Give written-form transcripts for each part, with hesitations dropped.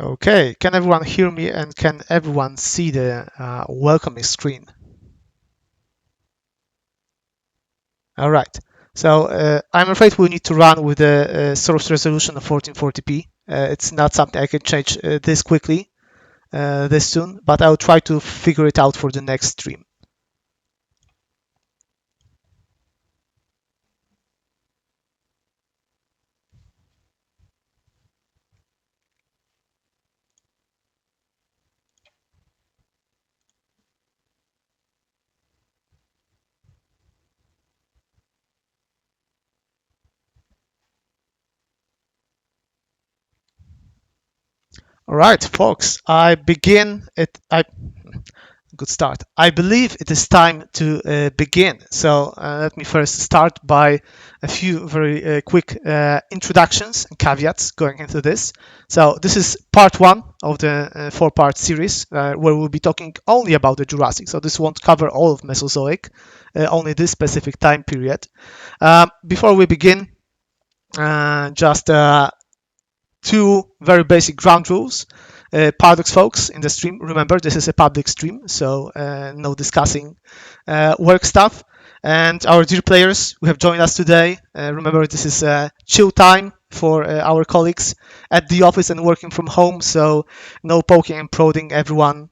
Okay, can everyone hear me and can everyone see the welcoming screen? All right. So I'm afraid we need to run with the source resolution of 1440p. It's not something I can change this quickly, this soon, but I'll try to figure it out for the next stream. All right, folks. Good start. I believe it is time to begin. So let me first start by a few very quick introductions and caveats going into this. So this is part one of the four-part series where we'll be talking only about the Jurassic. So this won't cover all of Mesozoic, only this specific time period. Before we begin, just two very basic ground rules. Paradox folks in the stream, remember this is a public stream, so no discussing work stuff. And our dear players who have joined us today, remember this is chill time for our colleagues at the office and working from home, so no poking and prodding everyone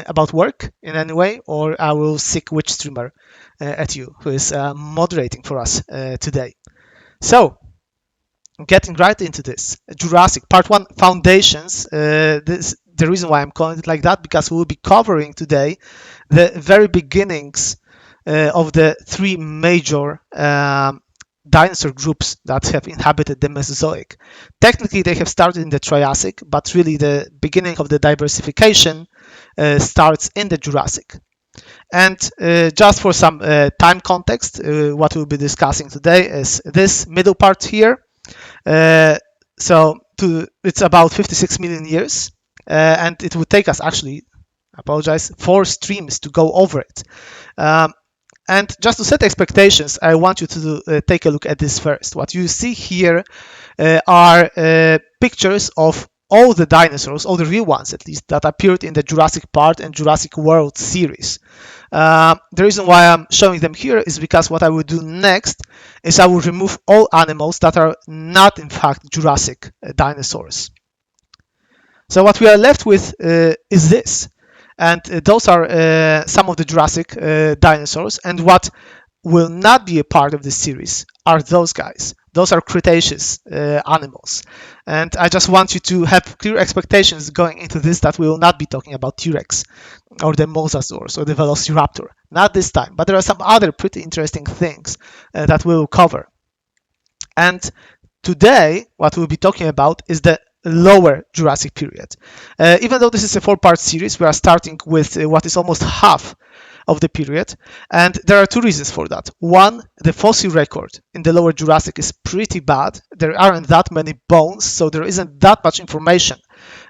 about work in any way, or I will sick witch streamer at you who is moderating for us today. So getting right into this, Jurassic Part 1 Foundations. The reason why I'm calling it like that, because we will be covering today the very beginnings of the three major dinosaur groups that have inhabited the Mesozoic. Technically, they have started in the Triassic, but really the beginning of the diversification starts in the Jurassic. And just for some time context, what we'll be discussing today is this middle part here. It's about 56 million years, and it would take us actually, I apologize, 4 streams to go over it. And just to set expectations, I want you to take a look at this first. What you see here are pictures of all the dinosaurs, all the real ones at least, that appeared in the Jurassic Park and Jurassic World series. The reason why I'm showing them here is because what I will do next is I will remove all animals that are not in fact Jurassic dinosaurs. So what we are left with is this. And those are some of the Jurassic dinosaurs. And what will not be a part of this series are those guys. Those are Cretaceous animals. And I just want you to have clear expectations going into this that we will not be talking about T-Rex or the Mosasaurs or the Velociraptor. Not this time. But there are some other pretty interesting things that we will cover. And today, what we'll be talking about is the lower Jurassic period. Even though this is a 4-part series, we are starting with what is almost half of the period, and there are 2 reasons for that. One, the fossil record in the lower Jurassic is pretty bad. There aren't that many bones, so there isn't that much information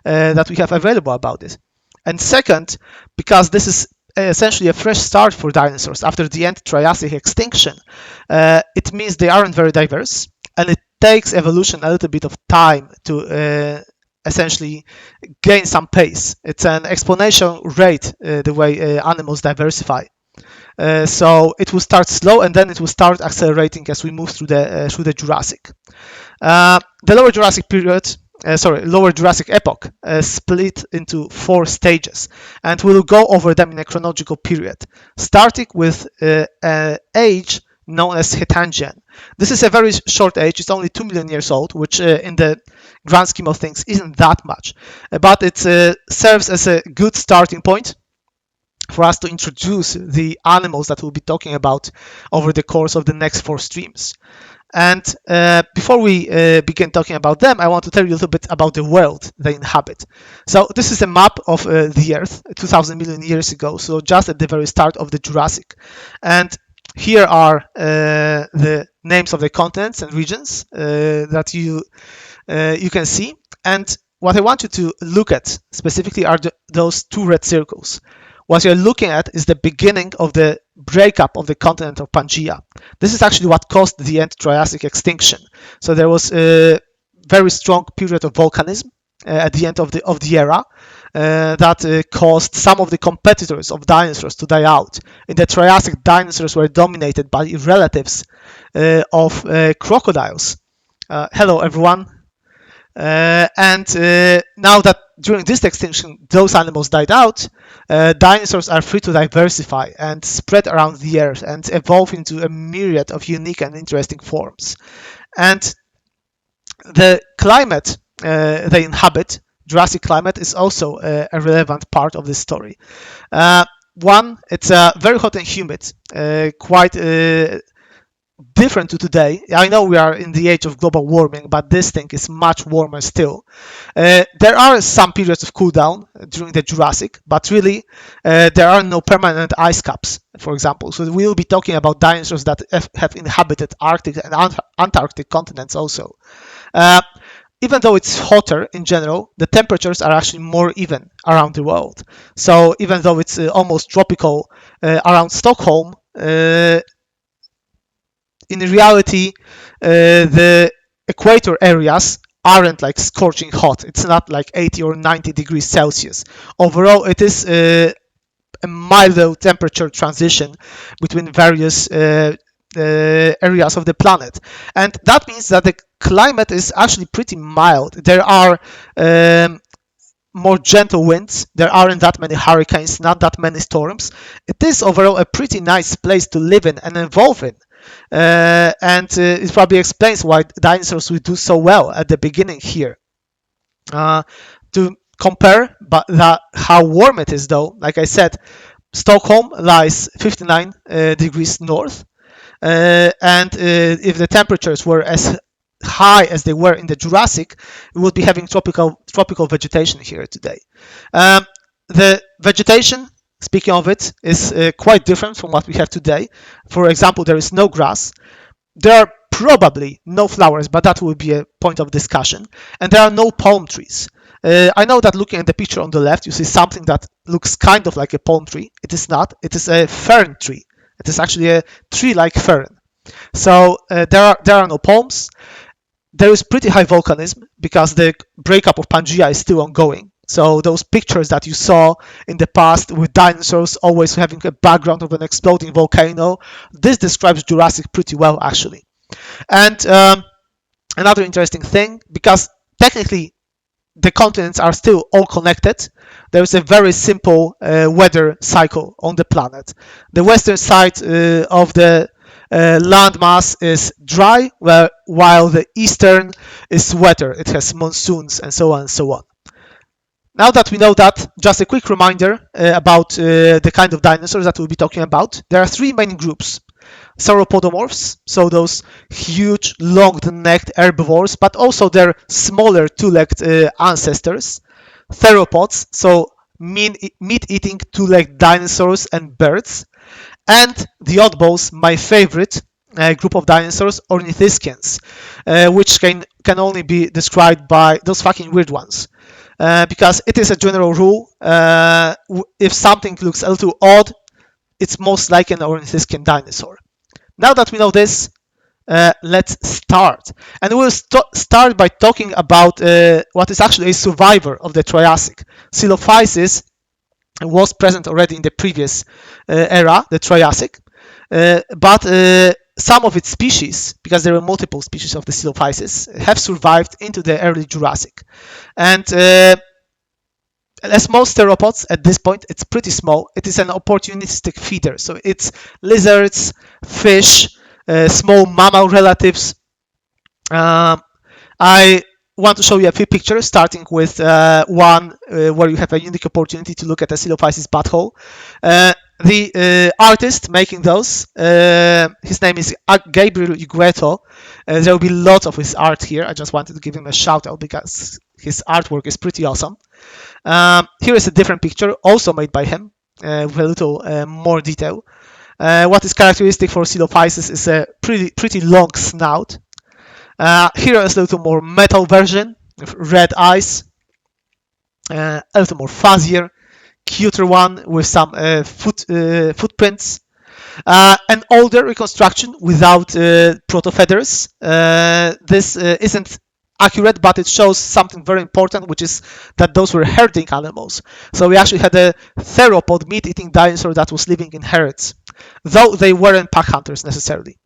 that we have available about it. And second, because this is essentially a fresh start for dinosaurs after the end Triassic extinction, it means they aren't very diverse, and it takes evolution a little bit of time to essentially gain some pace. It's an exponential rate the way animals diversify. So it will start slow and then it will start accelerating as we move through the Jurassic. The lower Jurassic period, lower Jurassic epoch split into 4 stages, and we'll go over them in a chronological period, starting with an age known as Hettangian. This is a very short age. It's only 2 million years old, which in the grand scheme of things isn't that much. But it serves as a good starting point for us to introduce the animals that we'll be talking about over the course of the next 4 streams. And before we begin talking about them, I want to tell you a little bit about the world they inhabit. So this is a map of the Earth 2,000 million years ago, so just at the very start of the Jurassic. And here are the names of the continents and regions that you can see. And what I want you to look at specifically are those 2 red circles. What you're looking at is the beginning of the breakup of the continent of Pangaea. This is actually what caused the end Triassic extinction. So there was a very strong period of volcanism at the end of the era that caused some of the competitors of dinosaurs to die out. In the Triassic, dinosaurs were dominated by relatives of crocodiles. Hello, everyone. And now that during this extinction those animals died out, dinosaurs are free to diversify and spread around the earth and evolve into a myriad of unique and interesting forms. And the climate they inhabit, Jurassic climate, is also a relevant part of this story. One, it's very hot and humid, quite different to today. I know we are in the age of global warming, but this thing is much warmer still. There are some periods of cool down during the Jurassic, but really there are no permanent ice caps, for example. So we will be talking about dinosaurs that have inhabited Arctic and Antarctic continents also. Even though it's hotter in general, the temperatures are actually more even around the world. So even though it's almost tropical around Stockholm, in reality, the equator areas aren't like scorching hot. It's not like 80 or 90 degrees Celsius. Overall, it is a milder temperature transition between various areas of the planet. And that means that the climate is actually pretty mild. There are more gentle winds. There aren't that many hurricanes, not that many storms. It is overall a pretty nice place to live in and evolve in. And it probably explains why dinosaurs would do so well at the beginning here. To compare how warm it is though, like I said, Stockholm lies 59 degrees north, and if the temperatures were as high as they were in the Jurassic, we would be having tropical vegetation here today. The vegetation, speaking of it, is quite different from what we have today. For example, there is no grass. There are probably no flowers, but that will be a point of discussion. And there are no palm trees. I know that looking at the picture on the left, you see something that looks kind of like a palm tree. It is not. It is a fern tree. It is actually a tree like fern. So there are no palms. There is pretty high volcanism because the breakup of Pangaea is still ongoing. So those pictures that you saw in the past with dinosaurs always having a background of an exploding volcano, this describes Jurassic pretty well actually. And another interesting thing, because technically the continents are still all connected, there is a very simple weather cycle on the planet. The western side of the landmass is dry, while the eastern is wetter. It has monsoons and so on and so on. Now that we know that, just a quick reminder about the kind of dinosaurs that we'll be talking about. There are three main groups. Sauropodomorphs, so those huge, long-necked herbivores, but also their smaller two-legged ancestors. Theropods, so meat-eating two-legged dinosaurs and birds. And the oddballs, my favorite group of dinosaurs, ornithischians, which can only be described by those fucking weird ones. Because it is a general rule, if something looks a little odd, it's most like an ornithischian dinosaur. Now that we know this, let's start. And we'll start by talking about what is actually a survivor of the Triassic. Coelophysis was present already in the previous era, the Triassic, but some of its species, because there were multiple species of the Coelophysis, have survived into the early Jurassic. And as most theropods at this point, it's pretty small. It is an opportunistic feeder, so it's lizards, fish, small mammal relatives. I want to show you a few pictures, starting with one where you have a unique opportunity to look at a Coelophysis butthole. The artist making those, his name is Gabriel Igueto. There will be lots of his art here. I just wanted to give him a shout out because his artwork is pretty awesome. Here is a different picture, also made by him, with a little more detail. What is characteristic for Coelophysis is a pretty long snout. Here is a little more metal version with red eyes, a little more fuzzier, cuter one with some footprints. An older reconstruction without protofeathers. This isn't accurate, but it shows something very important, which is that those were herding animals. So we actually had a theropod, meat-eating dinosaur that was living in herds, though they weren't pack hunters necessarily.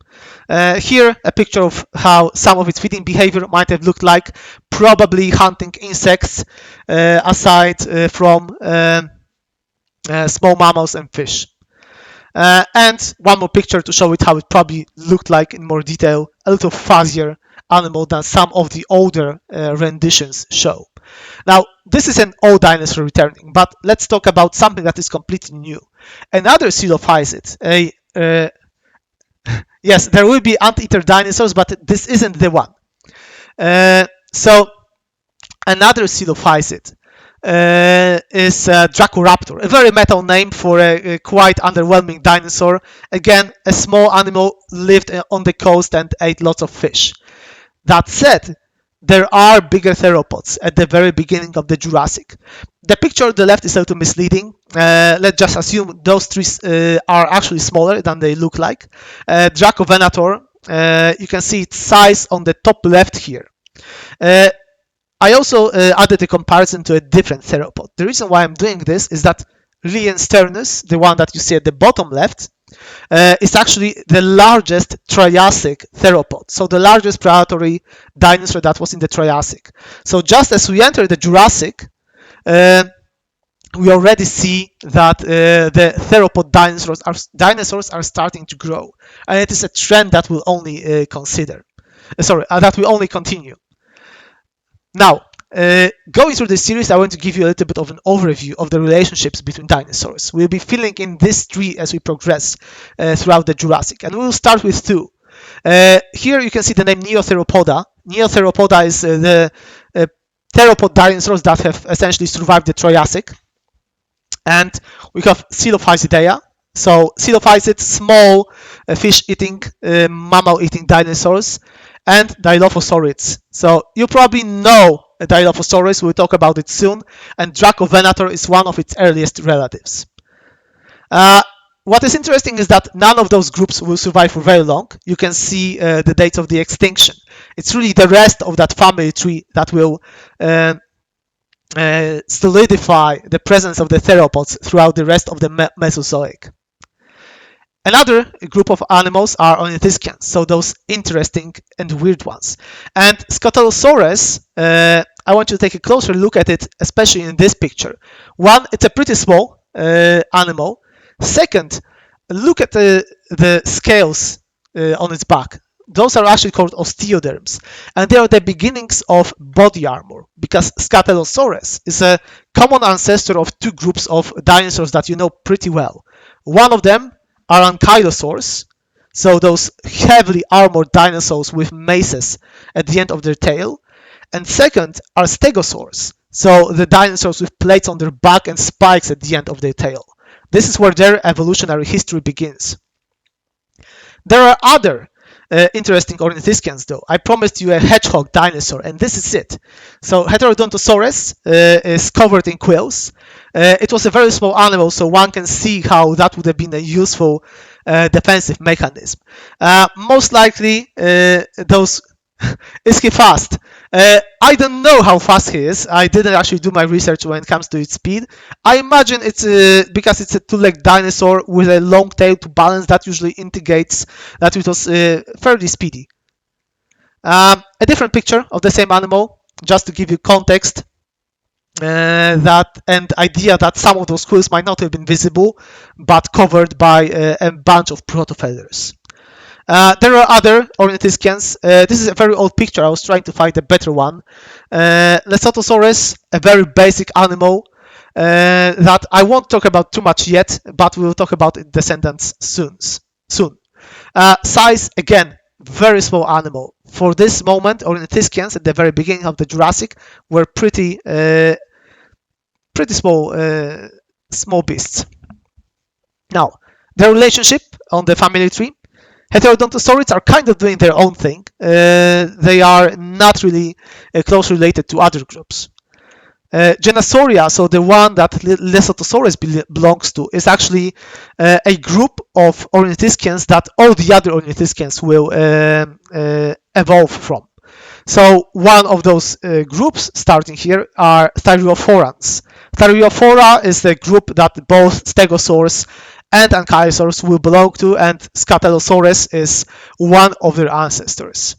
Here, a picture of how some of its feeding behavior might have looked like, probably hunting insects, aside from small mammals and fish. And one more picture to show it how it probably looked like in more detail, a little fuzzier animal than some of the older renditions show. Now, this is an old dinosaur returning, but let's talk about something that is completely new. Another coelophysid, yes, there will be anteater dinosaurs, but this isn't the one. So, another coelophysid is Dracoraptor, a very metal name for a quite underwhelming dinosaur. Again, a small animal, lived on the coast and ate lots of fish. That said, there are bigger theropods at the very beginning of the Jurassic. The picture on the left is a little misleading. Let's just assume those trees are actually smaller than they look like. Dracovenator, you can see its size on the top left here. I also added a comparison to a different theropod. The reason why I'm doing this is that Liensternus, the one that you see at the bottom left, is actually the largest Triassic theropod, so the largest predatory dinosaur that was in the Triassic. So just as we enter the Jurassic, we already see that the theropod dinosaurs are starting to grow, and it is a trend that will only that will only continue. Now, going through this series, I want to give you a little bit of an overview of the relationships between dinosaurs. We'll be filling in this tree as we progress throughout the Jurassic, and we'll start with two. Here you can see the name Neotheropoda. Neotheropoda is the theropod dinosaurs that have essentially survived the Triassic. And we have Coelophysidae. So coelophysids, small fish-eating, mammal-eating dinosaurs, and Dilophosaurids. So you probably know a Dilophosaurus, we'll talk about it soon, and Dracovenator is one of its earliest relatives. What is interesting is that none of those groups will survive for very long. You can see the dates of the extinction. It's really the rest of that family tree that will solidify the presence of the theropods throughout the rest of the Mesozoic. Another group of animals are ornithischians, so those interesting and weird ones. And Scutellosaurus, I want you to take a closer look at it, especially in this picture. One, it's a pretty small animal. Second, look at the scales on its back. Those are actually called osteoderms, and they are the beginnings of body armor, because Scutellosaurus is a common ancestor of two groups of dinosaurs that you know pretty well. One of them are ankylosaurs, so those heavily armored dinosaurs with maces at the end of their tail. And second are stegosaurs, so the dinosaurs with plates on their back and spikes at the end of their tail. This is where their evolutionary history begins. There are other interesting ornithischians though. I promised you a hedgehog dinosaur, and this is it. So Heterodontosaurus is covered in quills. It was a very small animal, so one can see how that would have been a useful defensive mechanism. Most likely, is he fast? I don't know how fast he is. I didn't actually do my research when it comes to its speed. I imagine it's because it's a two-legged dinosaur with a long tail to balance, that usually indicates that it was fairly speedy. A different picture of the same animal, just to give you context. That and idea that some of those quills might not have been visible, but covered by a bunch of protofeathers. There are other ornithischians. This is a very old picture. I was trying to find a better one. Lesothosaurus, a very basic animal that I won't talk about too much yet, but we'll talk about its descendants soon. Size, again, very small animal. For this moment, ornithischians at the very beginning of the Jurassic were pretty small beasts. Now, their relationship on the family tree. Heterodontosaurids are kind of doing their own thing. They are not really closely related to other groups. Genasauria, so the one that Lesothosaurus belongs to, is actually a group of ornithischians that all the other ornithischians will evolve from. So one of those groups starting here are Thyreophorans. Thyreophora is the group that both Stegosaurus and Ankylosaurus will belong to, and Scatelosaurus is one of their ancestors.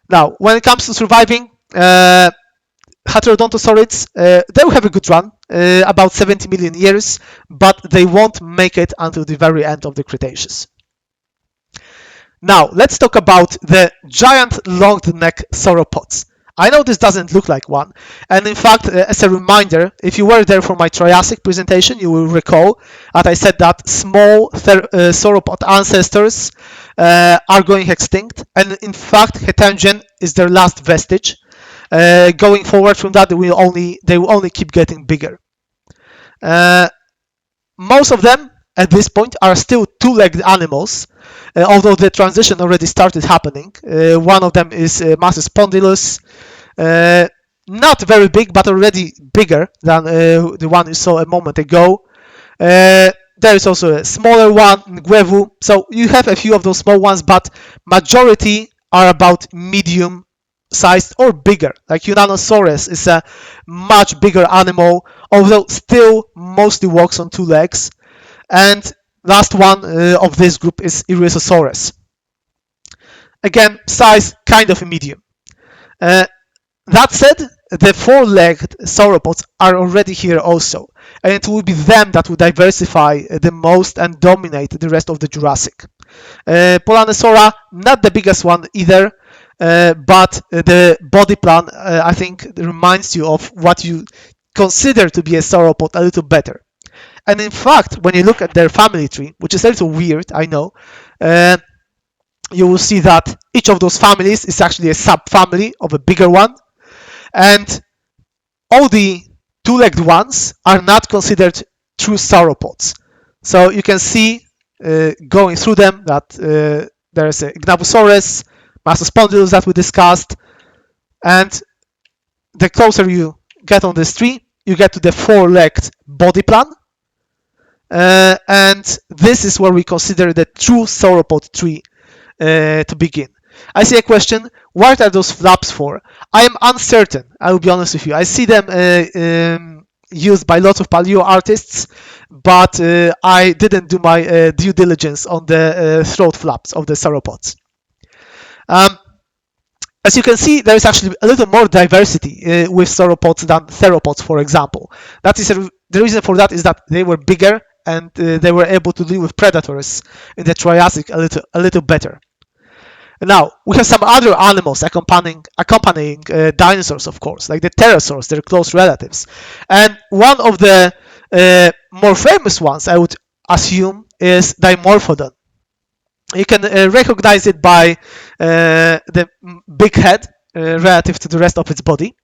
Now, when it comes to surviving, Heterodontosaurids, they will have a good run, about 70 million years, but they won't make it until the very end of the Cretaceous. Now, let's talk about the giant long neck sauropods. I know this doesn't look like one, and in fact, as a reminder, if you were there for my Triassic presentation, you will recall that I said that small sauropod ancestors are going extinct, and in fact, Hetangen is their last vestige. Going forward from that, they will only keep getting bigger. Most of them at this point are still two-legged animals, although the transition already started happening. One of them is Massus spondylus, not very big, but already bigger than the one you saw a moment ago. There is also a smaller one, Nguevu. So you have a few of those small ones, but majority are about medium sized or bigger. Like Unanosaurus is a much bigger animal, although still mostly walks on two legs. And last one of this group is Irisosaurus. Again, size kind of a medium. That said, the four-legged sauropods are already here also, and it will be them that will diversify the most and dominate the rest of the Jurassic. Polanosaura, not the biggest one either, but the body plan, I think, reminds you of what you consider to be a sauropod a little better. And in fact, when you look at their family tree, which is a little weird, I know, you will see that each of those families is actually a subfamily of a bigger one. And all the two-legged ones are not considered true sauropods. So you can see, going through them, that there's a Ignavusaurus, Massus spondylus that we discussed, and the closer you get on this tree, you get to the four-legged body plan, and this is where we consider the true sauropod tree to begin. I see a question, what are those flaps for? I am uncertain, I will be honest with you. I see them used by lots of paleo artists, but I didn't do my due diligence on the throat flaps of the sauropods. As you can see, there is actually a little more diversity with sauropods than theropods, for example. That is the reason for that is that they were bigger and they were able to deal with predators in the Triassic a little better. Now, we have some other animals accompanying dinosaurs, of course, like the pterosaurs, their close relatives. And one of the more famous ones, I would assume, is Dimorphodon. You can recognize it by the big head relative to the rest of its body.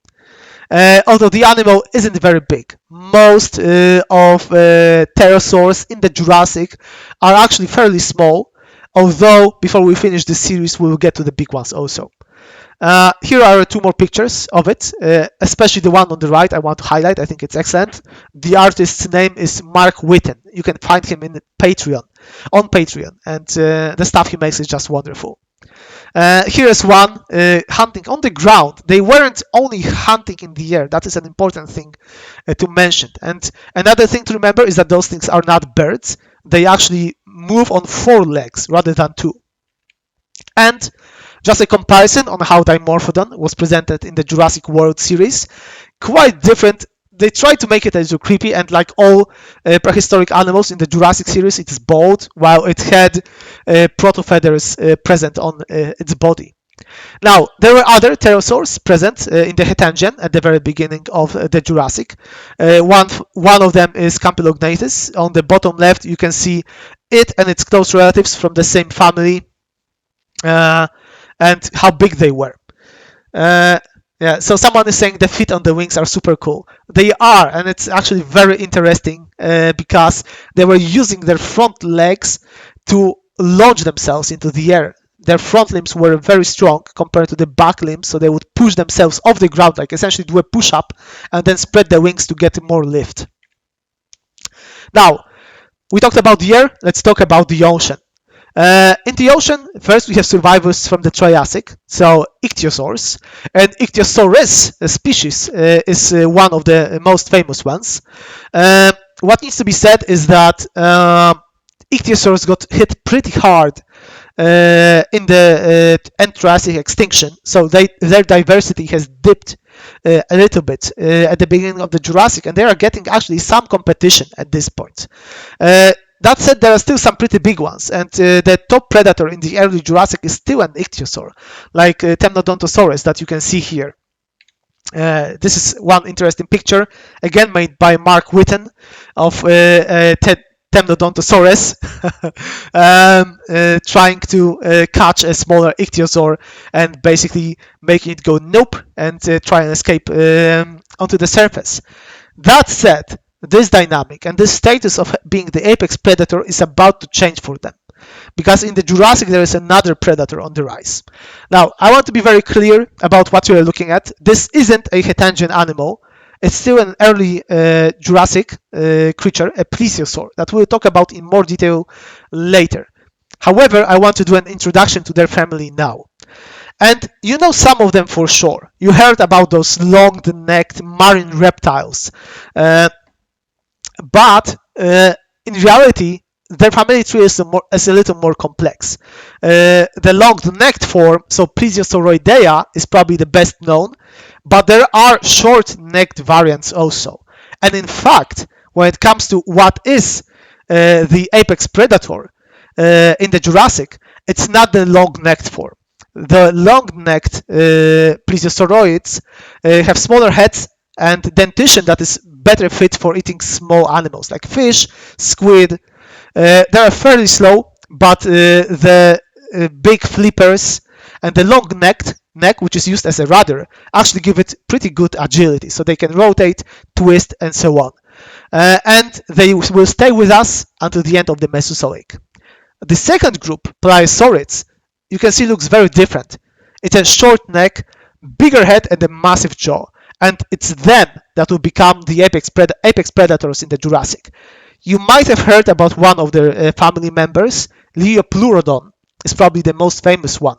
Although the animal isn't very big. Most of pterosaurs in the Jurassic are actually fairly small, although before we finish this series we will get to the big ones also. Here are two more pictures of it, especially the one on the right I want to highlight. I think it's excellent. The artist's name is Mark Witten. You can find him on Patreon, and the stuff he makes is just wonderful. Here is one hunting on the ground. They weren't only hunting in the air. That is an important thing to mention. And another thing to remember is that those things are not birds. They actually move on four legs rather than two. And just a comparison on how Dimorphodon was presented in the Jurassic World series. Quite different. They tried to make it a little creepy, and like all prehistoric animals in the Jurassic series, it is bald, while it had protofeathers present on its body. Now, there were other pterosaurs present in the Hetangen at the very beginning of the Jurassic. One of them is Campylognathus. On the bottom left, you can see it and its close relatives from the same family, and how big they were. Yeah, so someone is saying the feet on the wings are super cool. They are, and it's actually very interesting because they were using their front legs to launch themselves into the air. Their front limbs were very strong compared to the back limbs, so they would push themselves off the ground, like essentially do a push-up, and then spread their wings to get more lift. Now, we talked about the air, let's talk about the ocean. In the ocean, first we have survivors from the Triassic, so ichthyosaurs, and Ichthyosaurus species is one of the most famous ones. What needs to be said is that ichthyosaurs got hit pretty hard in the end Triassic extinction, so their diversity has dipped a little bit at the beginning of the Jurassic, and they are getting actually some competition at this point. That said, there are still some pretty big ones, and the top predator in the early Jurassic is still an ichthyosaur, like Temnodontosaurus that you can see here. This is one interesting picture, again made by Mark Whitten of Temnodontosaurus trying to catch a smaller ichthyosaur and basically making it go nope and try and escape onto the surface. That said, this dynamic and this status of being the apex predator is about to change for them, because in the Jurassic there is another predator on the rise. Now, I want to be very clear about what you are looking at. This isn't a Hetangian animal. It's still an early Jurassic creature, a plesiosaur, that we'll talk about in more detail later. However, I want to do an introduction to their family now. And you know some of them for sure. You heard about those long-necked marine reptiles. But in reality, their family tree is a little more complex. The long-necked form, so Plesiosauroidea, is probably the best known, but there are short-necked variants also. And in fact, when it comes to what is the apex predator in the Jurassic, it's not the long-necked form. The long-necked plesiosauroids have smaller heads and dentition that is better fit for eating small animals like fish, squid. They are fairly slow, but the big flippers and the long-necked neck, which is used as a rudder, actually give it pretty good agility, so they can rotate, twist, and so on. And they will stay with us until the end of the Mesozoic. The second group, Pliosaurids, you can see looks very different. It has short neck, bigger head, and a massive jaw. And it's them that will become the apex predators in the Jurassic. You might have heard about one of their family members. Liopleurodon is probably the most famous one.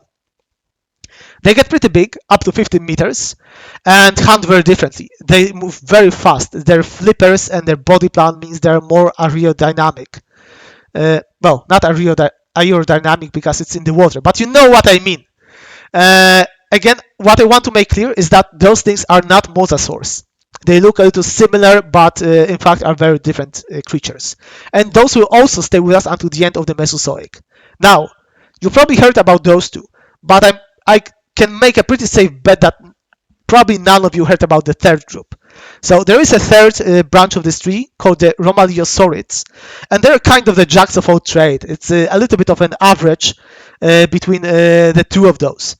They get pretty big, up to 15 meters, and hunt very differently. They move very fast. Their flippers and their body plan means they're more aerodynamic. Well, not aerodynamic because it's in the water, but you know what I mean. Again, what I want to make clear is that those things are not mosasaurs. They look a little similar, but in fact are very different creatures. And those will also stay with us until the end of the Mesozoic. Now, you probably heard about those two, but I can make a pretty safe bet that probably none of you heard about the third group. So there is a third branch of this tree called the Romaliosaurids, and they're kind of the jacks of all trade. It's a little bit of an average between the two of those.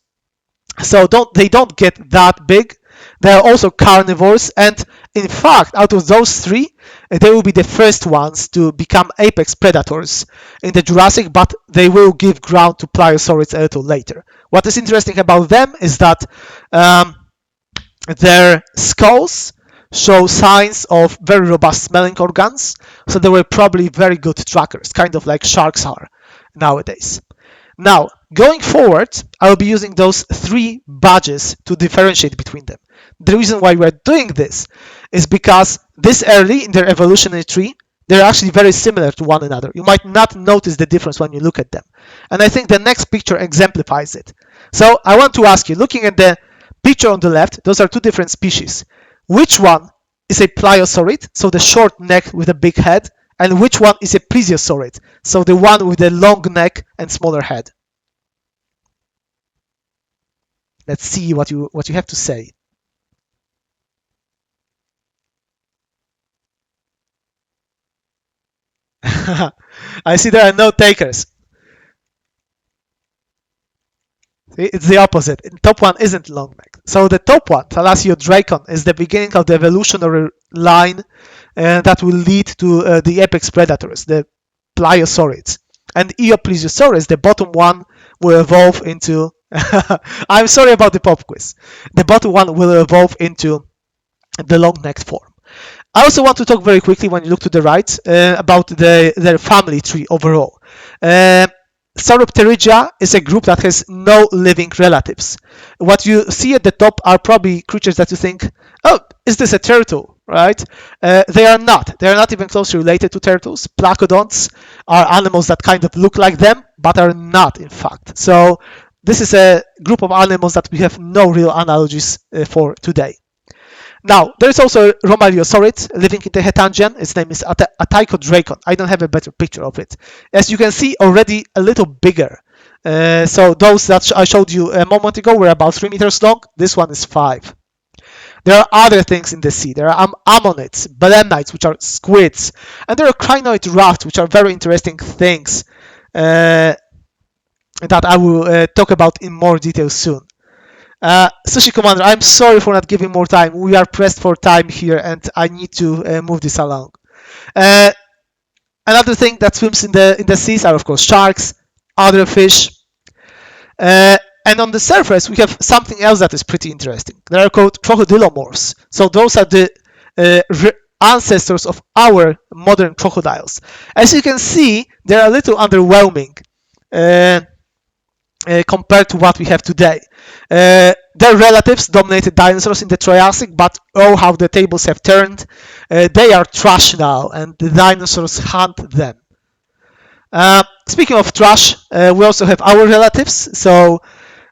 So they don't get that big. They are also carnivores, and in fact, out of those three, they will be the first ones to become apex predators in the Jurassic, but they will give ground to Pliosaurids a little later. What is interesting about them is that their skulls show signs of very robust smelling organs, so they were probably very good trackers, kind of like sharks are nowadays. Now, going forward, I will be using those three badges to differentiate between them. The reason why we're doing this is because this early in their evolutionary tree, they're actually very similar to one another. You might not notice the difference when you look at them. And I think the next picture exemplifies it. So I want to ask you, looking at the picture on the left, those are two different species. Which one is a pliosaurid, so the short neck with a big head, and which one is a plesiosaurid, so the one with the long neck and smaller head? Let's see what you have to say. I see there are no takers. See, it's the opposite. The top one isn't long neck. So the top one, Thalassiodracon, is the beginning of the evolutionary line that will lead to the apex predators, the pliosaurids. And Eoplesiosaurus, the bottom one, will evolve into... I'm sorry about the pop quiz. The bottom one will evolve into the long-necked form. I also want to talk very quickly, when you look to the right, about their family tree overall. Sauropterygia is a group that has no living relatives. What you see at the top are probably creatures that you think, oh, is this a turtle, right? They are not. They are not even closely related to turtles. Placodonts are animals that kind of look like them, but are not, in fact. So this is a group of animals that we have no real analogies for today. Now, there is also a Romaliosaurid living in the Hetangian. Its name is Ataicodracon. I don't have a better picture of it. As you can see, already a little bigger. So those that I showed you a moment ago were about 3 meters long. This one is 5. There are other things in the sea. There are ammonites, belemnites, which are squids, and there are crinoid rafts, which are very interesting things that I will talk about in more detail soon. Sushi Commander, I'm sorry for not giving more time. We are pressed for time here, and I need to move this along. Another thing that swims in the seas are, of course, sharks, other fish. And on the surface, we have something else that is pretty interesting. They are called crocodilomorphs. So those are the ancestors of our modern crocodiles. As you can see, they're a little underwhelming compared to what we have today. Their relatives dominated dinosaurs in the Triassic, but oh, how the tables have turned. They are trash now, and the dinosaurs hunt them. Speaking of trash, we also have our relatives. So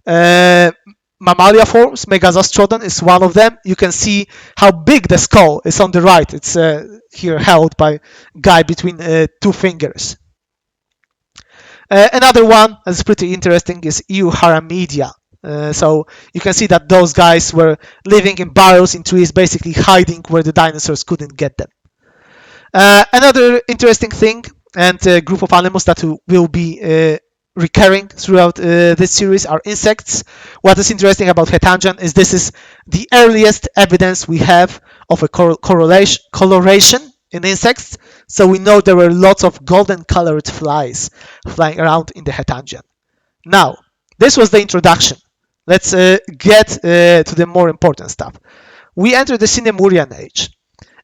Mammalia forms, Megazostrodon is one of them. You can see how big the skull is on the right. It's here held by a guy between 2 fingers. Another one that's pretty interesting is Euharamedia. So you can see that those guys were living in burrows in trees, basically hiding where the dinosaurs couldn't get them. Another interesting thing and a group of animals that will be recurring throughout this series are insects. What is interesting about Hetangian is this is the earliest evidence we have of a coloration in insects. So we know there were lots of golden colored flies flying around in the Hetangian. Now, this was the introduction. Let's get to the more important stuff. We enter the Sinemurian age.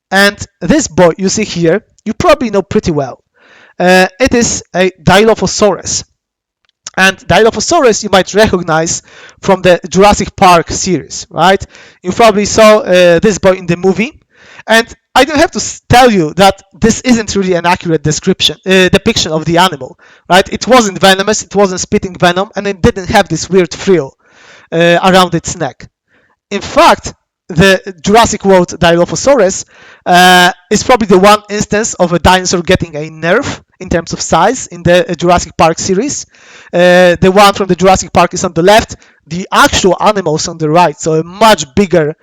And this boy you see here, you probably know pretty well. It is a Dilophosaurus. And Dilophosaurus you might recognize from the Jurassic Park series, right? You probably saw this boy in the movie. And I don't have to tell you that this isn't really an accurate depiction of the animal, right? It wasn't venomous, it wasn't spitting venom, and it didn't have this weird frill around its neck. In fact, the Jurassic World Dilophosaurus is probably the one instance of a dinosaur getting a nerf in terms of size in the Jurassic Park series. The one from the Jurassic Park is on the left, the actual animals on the right, so a much bigger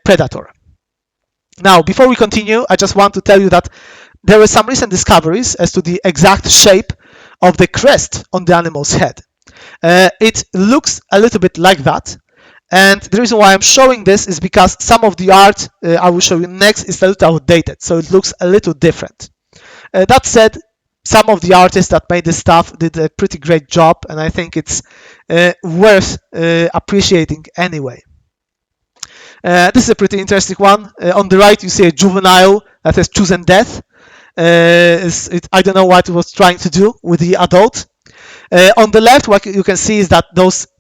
predator. Now, before we continue, I just want to tell you that there were some recent discoveries as to the exact shape of the crest on the animal's head. It looks a little bit like that. And the reason why I'm showing this is because some of the art I will show you next is a little outdated, so it looks a little different. That said, some of the artists that made this stuff did a pretty great job, and I think it's worth appreciating anyway. This is a pretty interesting one. On the right, you see a juvenile that has chosen death. I don't know what it was trying to do with the adult. On the left, what you can see is that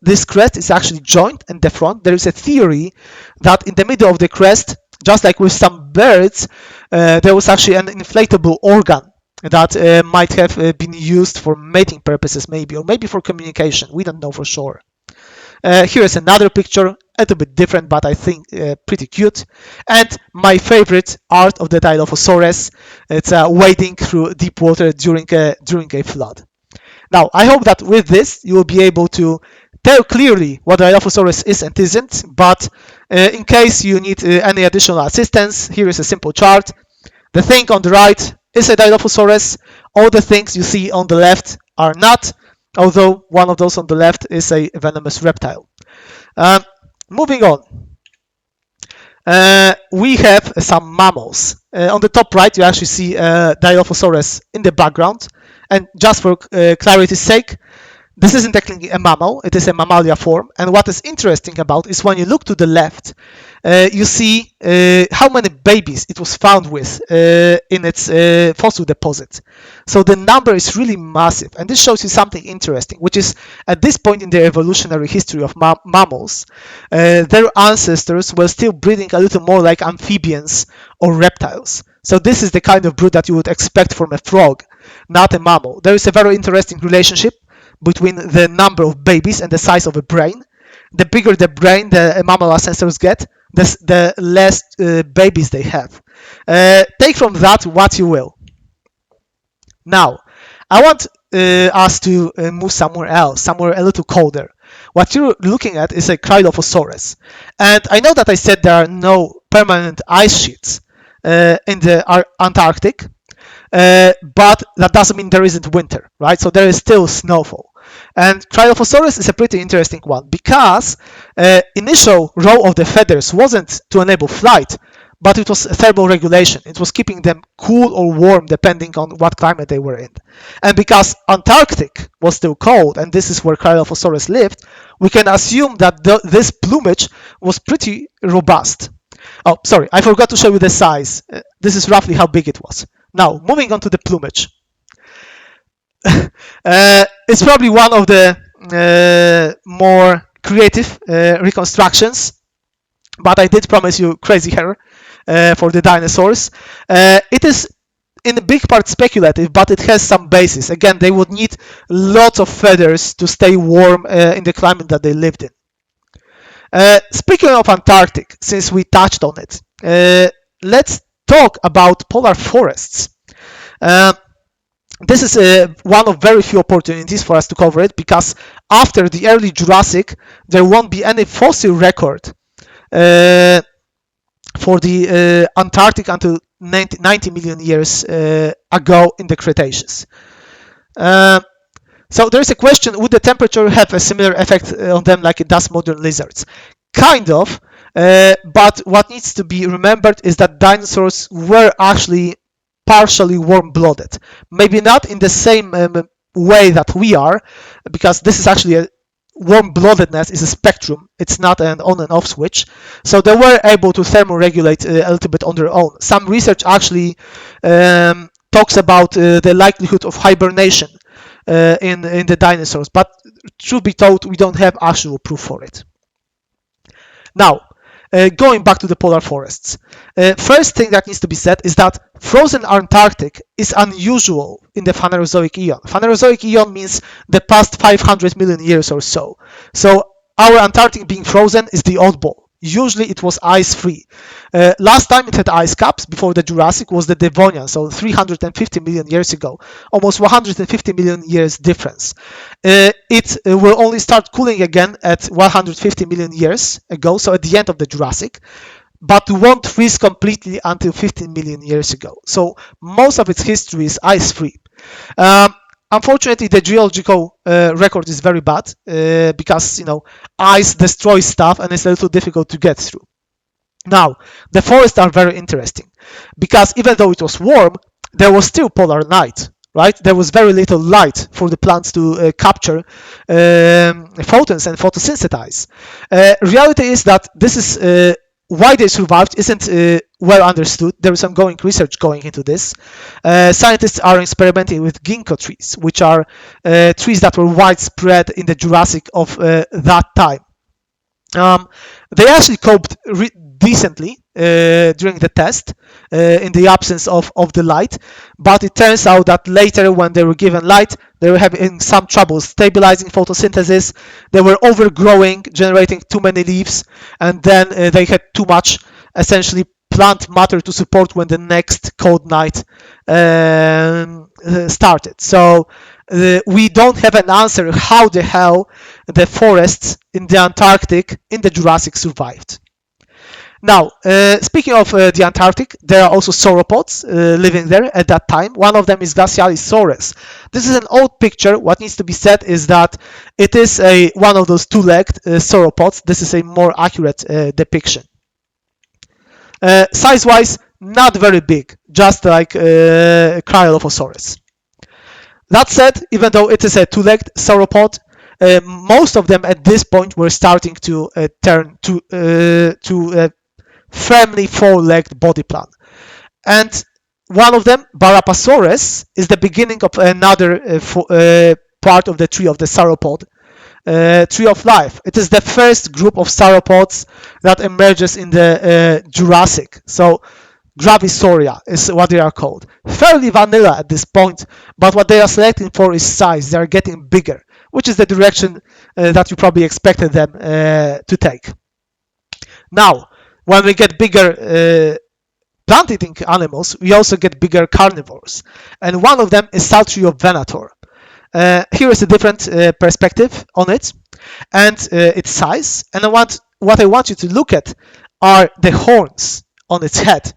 this crest is actually joined in the front. There is a theory that in the middle of the crest, just like with some birds, there was actually an inflatable organ that might have been used for mating purposes, maybe, or maybe for communication. We don't know for sure. Here is another picture, a little bit different, but I think pretty cute. And my favorite art of the Dilophosaurus, it's wading through deep water during a flood. Now, I hope that with this, you will be able to tell clearly what Dilophosaurus is and isn't, but in case you need any additional assistance, here is a simple chart. The thing on the right is a Dilophosaurus. All the things you see on the left are not, although one of those on the left is a venomous reptile. Moving on. We have some mammals. On the top right, you actually see Dilophosaurus in the background. And just for clarity's sake, This isn't technically a mammal, it is a mammalia form. And what is interesting about is when you look to the left, you see how many babies it was found with in its fossil deposit. So the number is really massive. And this shows you something interesting, which is at this point in the evolutionary history of mammals, their ancestors were still breeding a little more like amphibians or reptiles. So this is the kind of brood that you would expect from a frog, not a mammal. There is a very interesting relationship between the number of babies and the size of a brain. The bigger the brain the mammal ancestors get, the less babies they have. Take from that what you will. Now, I want us to move somewhere else, somewhere a little colder. What you're looking at is a Cryolophosaurus. And I know that I said there are no permanent ice sheets in the Antarctic, but that doesn't mean there isn't winter, right? So there is still snowfall. And Cryolophosaurus is a pretty interesting one because initial row of the feathers wasn't to enable flight, but it was thermal regulation. It was keeping them cool or warm depending on what climate they were in. And because Antarctic was still cold, and this is where Cryolophosaurus lived, we can assume that this plumage was pretty robust. Oh, sorry, I forgot to show you the size. This is roughly how big it was. Now, moving on to the plumage. It's probably one of the more creative reconstructions, but I did promise you crazy hair for the dinosaurs. It is in a big part speculative, but it has some basis. Again, they would need lots of feathers to stay warm in the climate that they lived in. Speaking of Antarctic, since we touched on it, let's talk about polar forests. This is one of very few opportunities for us to cover it because after the early Jurassic, there won't be any fossil record for the Antarctic until 90 million years ago in the Cretaceous. So there's a question, would the temperature have a similar effect on them like it does modern lizards? Kind of, but what needs to be remembered is that dinosaurs were actually partially warm-blooded. Maybe not in the same way that we are, because this is actually a warm-bloodedness is a spectrum. It's not an on and off switch. So they were able to thermoregulate a little bit on their own. Some research actually talks about the likelihood of hibernation in the dinosaurs, but truth be told, we don't have actual proof for it. Now, going back to the polar forests. First thing that needs to be said is that frozen Antarctic is unusual in the Phanerozoic Eon. Phanerozoic Eon means the past 500 million years or so. So our Antarctic being frozen is the oddball. Usually it was ice-free. Last time it had ice caps before the Jurassic was the Devonian, so 350 million years ago. Almost 150 million years difference. It will only start cooling again at 150 million years ago, so at the end of the Jurassic, but won't freeze completely until 15 million years ago. So most of its history is ice-free. Unfortunately, the geological record is very bad because, ice destroys stuff and it's a little difficult to get through. Now, the forests are very interesting because even though it was warm, there was still polar night, right? There was very little light for the plants to capture photons and photosynthesize. Reality is that this is why they survived isn't well understood. There is ongoing research going into this. Scientists are experimenting with ginkgo trees, which are trees that were widespread in the Jurassic of that time. They actually coped decently during the test in the absence of the light, but it turns out that later when they were given light, they were having some trouble stabilizing photosynthesis. They were overgrowing, generating too many leaves, and then they had too much essentially plant matter to support when the next cold night started. So we don't have an answer how the hell the forests in the Antarctic in the Jurassic survived. Now, speaking of the Antarctic, there are also sauropods living there at that time. One of them is Glacialisaurus. This is an old picture. What needs to be said is that it is one of those two-legged sauropods. This is a more accurate depiction. Size-wise, not very big, just like Cryolophosaurus. That said, even though it is a two-legged sauropod, most of them at this point were starting to turn to a firmly four-legged body plan. And one of them, Barapasaurus, is the beginning of another part of the tree of the sauropod, tree of life. It is the first group of sauropods that emerges in the Jurassic. So Gravisauria is what they are called. Fairly vanilla at this point, but what they are selecting for is size. They are getting bigger, which is the direction that you probably expected them to take. Now, when we get bigger plant-eating animals, we also get bigger carnivores. And one of them is Saltry of Venator. Here is a different perspective on it and its size. And what I want you to look at are the horns on its head.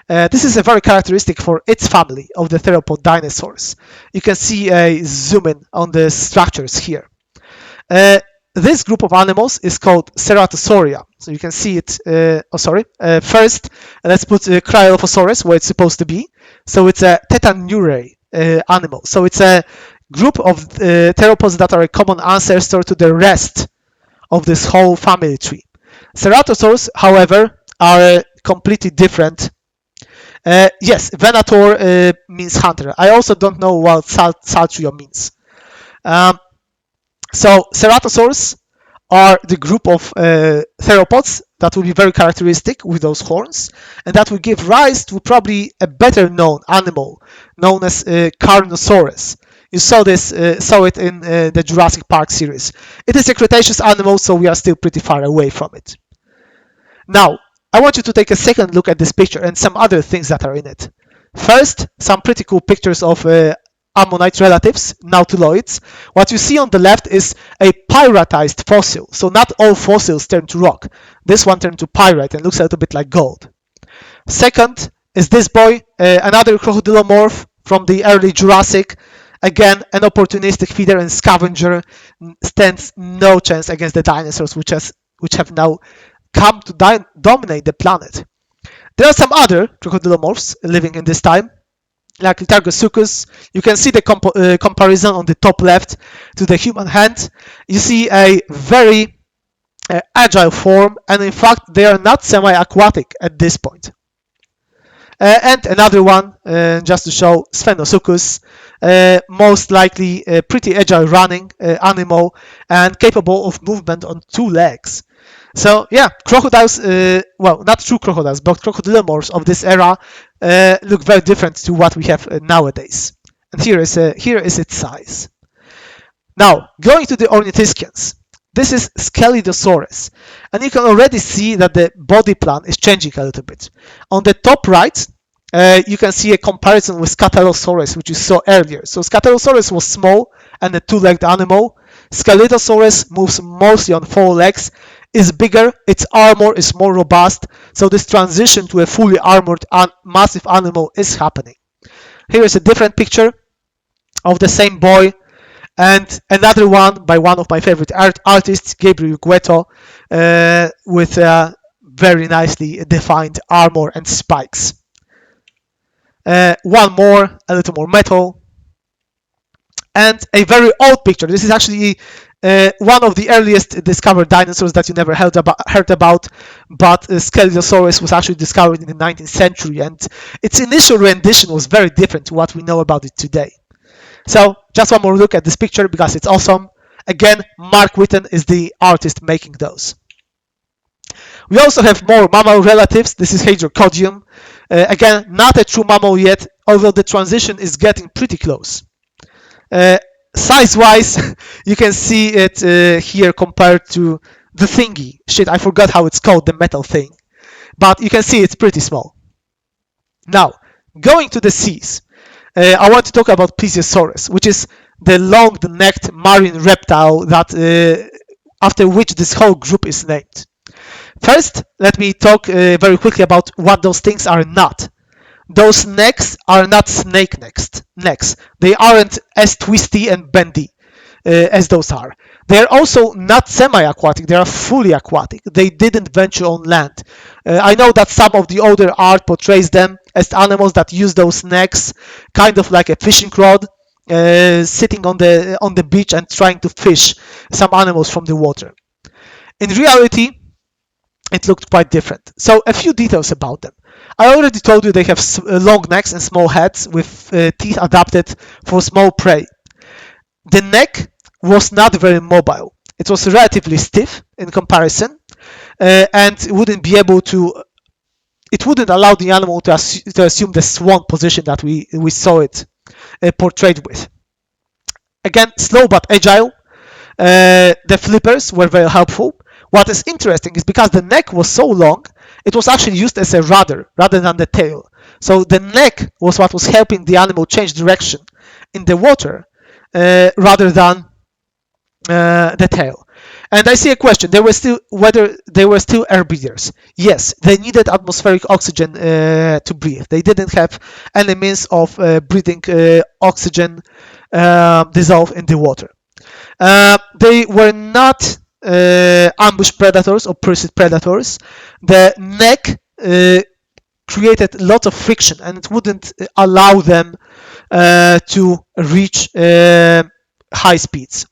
This is a very characteristic for its family of the theropod dinosaurs. You can see a zoom in on the structures here. This group of animals is called Ceratosauria. So you can see it. First, let's put Cryolophosaurus where it's supposed to be. So it's a Tetanurae animal. So it's a group of theropods that are a common ancestor to the rest of this whole family tree. Ceratosaurs, however, are completely different. Yes, Venator means hunter. I also don't know what Saltrio means. So Ceratosaurs are the group of theropods that will be very characteristic with those horns, and that will give rise to probably a better known animal known as Carnosaurus. You saw it in the Jurassic Park series. It is a Cretaceous animal, so we are still pretty far away from it. Now, I want you to take a second look at this picture and some other things that are in it. First, some pretty cool pictures of ammonite relatives, nautilus. What you see on the left is a pyritized fossil. So not all fossils turn to rock. This one turned to pyrite and looks a little bit like gold. Second is this boy, another crocodilomorph from the early Jurassic. Again, an opportunistic feeder and scavenger, stands no chance against the dinosaurs which have now come to dominate the planet. There are some other crocodilomorphs living in this time, like Targosuchus. You can see the comparison on the top left to the human hand. You see a very agile form, and in fact they are not semi-aquatic at this point. And another one, just to show, Sphenosuchus, most likely a pretty agile running animal and capable of movement on two legs. So yeah, crocodiles, well, not true crocodiles, but crocodilomorphs of this era look very different to what we have nowadays. And here is its size. Now, going to the ornithischians. This is Scelidosaurus, and you can already see that the body plan is changing a little bit. On the top right, you can see a comparison with Scatalosaurus, which you saw earlier. So Scatalosaurus was small and a two-legged animal. Scelidosaurus moves mostly on four legs, is bigger, its armor is more robust, so this transition to a fully armored massive animal is happening. Here is a different picture of the same boy, and another one by one of my favorite artists, Gabriel Gueto, with very nicely defined armor and spikes. One more, a little more metal, and a very old picture. This is actually one of the earliest discovered dinosaurs that you never heard about, but Scelidosaurus was actually discovered in the 19th century, and its initial rendition was very different to what we know about it today. So just one more look at this picture because it's awesome. Again, Mark Witten is the artist making those. We also have more mammal relatives. This is Hadrocodium. Again, not a true mammal yet, although the transition is getting pretty close. Size-wise, you can see it here compared to the thingy. Shit, I forgot how it's called, the metal thing. But you can see it's pretty small. Now, going to the seas. I want to talk about Plesiosaurus, which is the long-necked marine reptile that after which this whole group is named. First, let me talk very quickly about what those things are not. Those necks are not snake necks. They aren't as twisty and bendy as those are. They are also not semi-aquatic, they are fully aquatic. They didn't venture on land. I know that some of the older art portrays them as animals that use those necks kind of like a fishing rod, sitting on the beach and trying to fish some animals from the water. In reality, it looked quite different. So a few details about them. I already told you they have long necks and small heads with teeth adapted for small prey. The neck was not very mobile. It was relatively stiff in comparison, and it wouldn't allow the animal to assume the swan position that we saw it portrayed with. Again, slow but agile. The flippers were very helpful. What is interesting is because the neck was so long, it was actually used as a rudder rather than the tail. So the neck was what was helping the animal change direction in the water rather than the tail. And I see a question: whether they were still air breathers. Yes, they needed atmospheric oxygen to breathe. They didn't have any means of breathing oxygen dissolved in the water. They were not ambush predators or pursuit predators. The neck created lots of friction, and it wouldn't allow them to reach high speeds.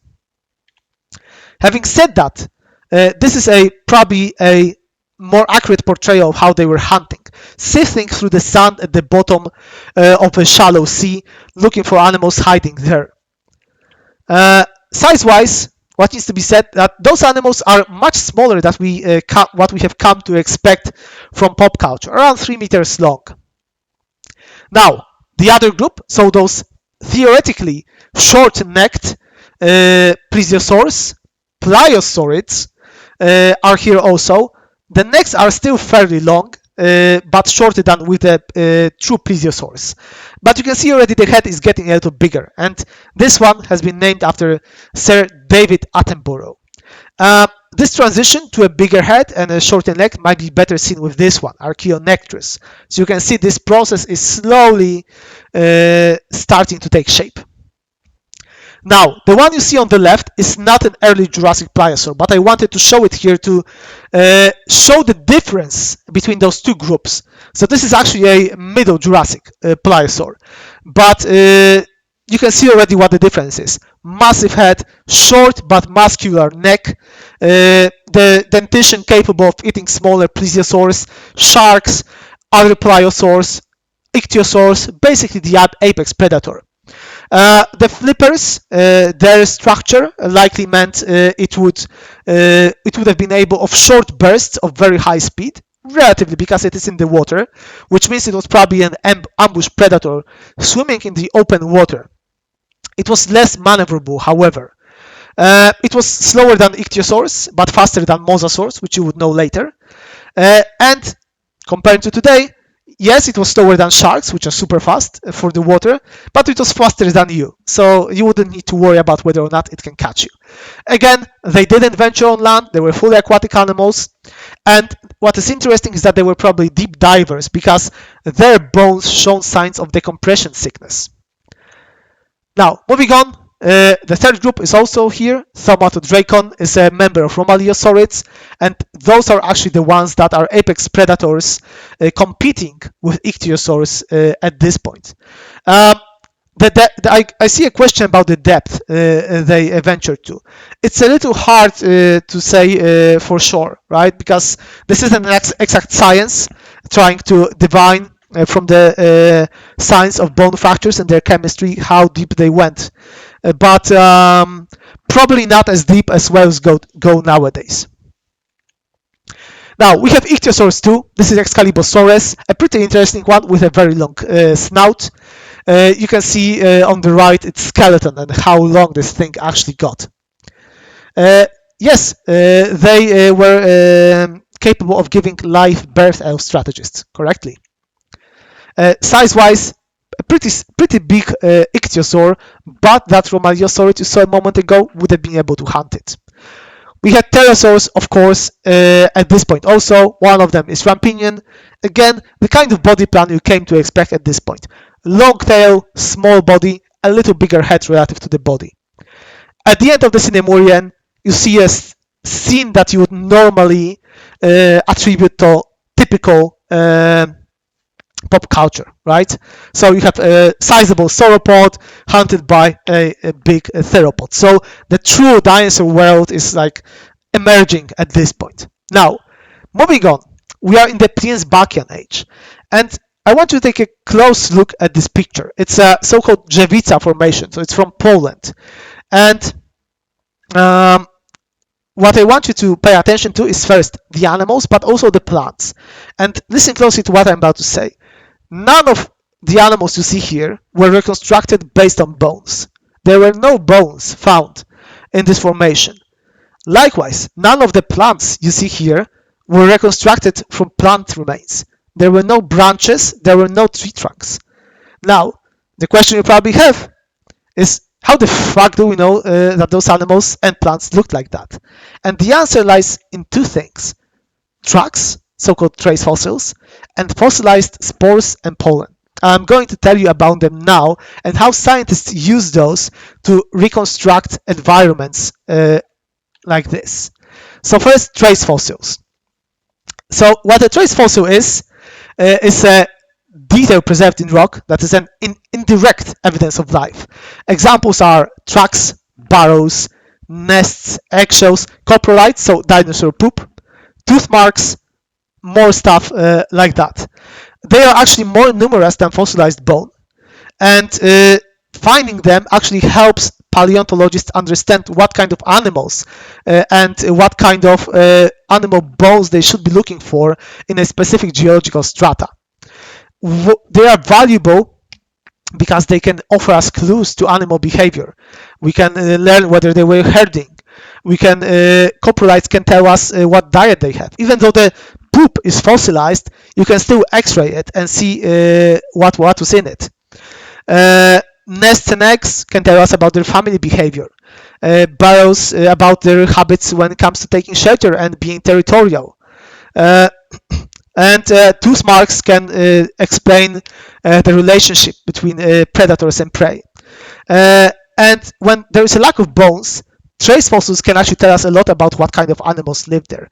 Having said that, this is probably a more accurate portrayal of how they were hunting, sifting through the sand at the bottom of a shallow sea, looking for animals hiding there. Size-wise, what needs to be said that those animals are much smaller than what we have come to expect from pop culture, around 3 meters long. Now, the other group, so those theoretically short-necked plesiosaurs, pliosaurids, are here also. The necks are still fairly long, but shorter than with the true plesiosaurs. But you can see already the head is getting a little bigger, and this one has been named after Sir David Attenborough. This transition to a bigger head and a shorter neck might be better seen with this one, Archaeonectris. So you can see this process is slowly starting to take shape. Now, the one you see on the left is not an early Jurassic pliosaur, but I wanted to show it here to show the difference between those two groups. So this is actually a middle Jurassic pliosaur, but you can see already what the difference is. Massive head, short but muscular neck, the dentition capable of eating smaller plesiosaurs, sharks, other pliosaurs, ichthyosaurs, basically the apex predator. The flippers, their structure likely meant it would have been able of short bursts of very high speed, relatively because it is in the water, which means it was probably an ambush predator swimming in the open water. It was less maneuverable, however. It was slower than ichthyosaurs, but faster than mosasaurs, which you would know later. And compared to today, yes, it was slower than sharks, which are super fast for the water, but it was faster than you, so you wouldn't need to worry about whether or not it can catch you. Again, they didn't venture on land, they were fully aquatic animals, and what is interesting is that they were probably deep divers because their bones showed signs of decompression sickness. Now, moving on, the third group is also here. Thaumatodracon is a member of Romaleosaurids, and those are actually the ones that are apex predators competing with ichthyosaurs at this point. I see a question about the depth they ventured to. It's a little hard to say for sure, right? Because this is an exact science trying to divine from the science of bone fractures and their chemistry how deep they went. But probably not as deep as whales go nowadays. Now, we have ichthyosaurs too. This is Excalibosaurus, a pretty interesting one with a very long snout. You can see on the right its skeleton and how long this thing actually got. Yes, they were capable of giving live birth as strategists, correctly. Size-wise, a pretty big ichthyosaur, but that Romaleosaurid you saw a moment ago would have been able to hunt it. We had pterosaurs, of course, at this point also. One of them is Rampinian. Again, the kind of body plan you came to expect at this point. Long tail, small body, a little bigger head relative to the body. At the end of the Cinemurian, you see a scene that you would normally attribute to typical pop culture, right? So you have a sizable sauropod hunted by a big theropod. So the true dinosaur world is like emerging at this point. Now, moving on, we are in the Pliensbachian age, and I want you to take a close look at this picture. It's a so-called Drzewica formation, so it's from Poland, and what I want you to pay attention to is first the animals, but also the plants. And listen closely to what I'm about to say. None of the animals you see here were reconstructed based on bones. There were no bones found in this formation. Likewise, none of the plants you see here were reconstructed from plant remains. There were no branches, there were no tree trunks. Now, the question you probably have is, how the fuck do we know that those animals and plants looked like that? And the answer lies in two things: tracks, so-called trace fossils, and fossilized spores and pollen. I'm going to tell you about them now and how scientists use those to reconstruct environments like this. So first, trace fossils. So what a trace fossil is a detail preserved in rock that is an indirect evidence of life. Examples are tracks, burrows, nests, eggshells, coprolites, so dinosaur poop, tooth marks, more stuff like that. They are actually more numerous than fossilized bone, and finding them actually helps paleontologists understand what kind of animals and what kind of animal bones they should be looking for in a specific geological strata. They are valuable because they can offer us clues to animal behavior. We can learn whether they were herding. Coprolites can tell us what diet they have. Even though the poop is fossilized, you can still x-ray it and see what was in it. Nests and eggs can tell us about their family behavior. Burrows about their habits when it comes to taking shelter and being territorial. And tooth marks can explain the relationship between predators and prey. And when there is a lack of bones, trace fossils can actually tell us a lot about what kind of animals live there.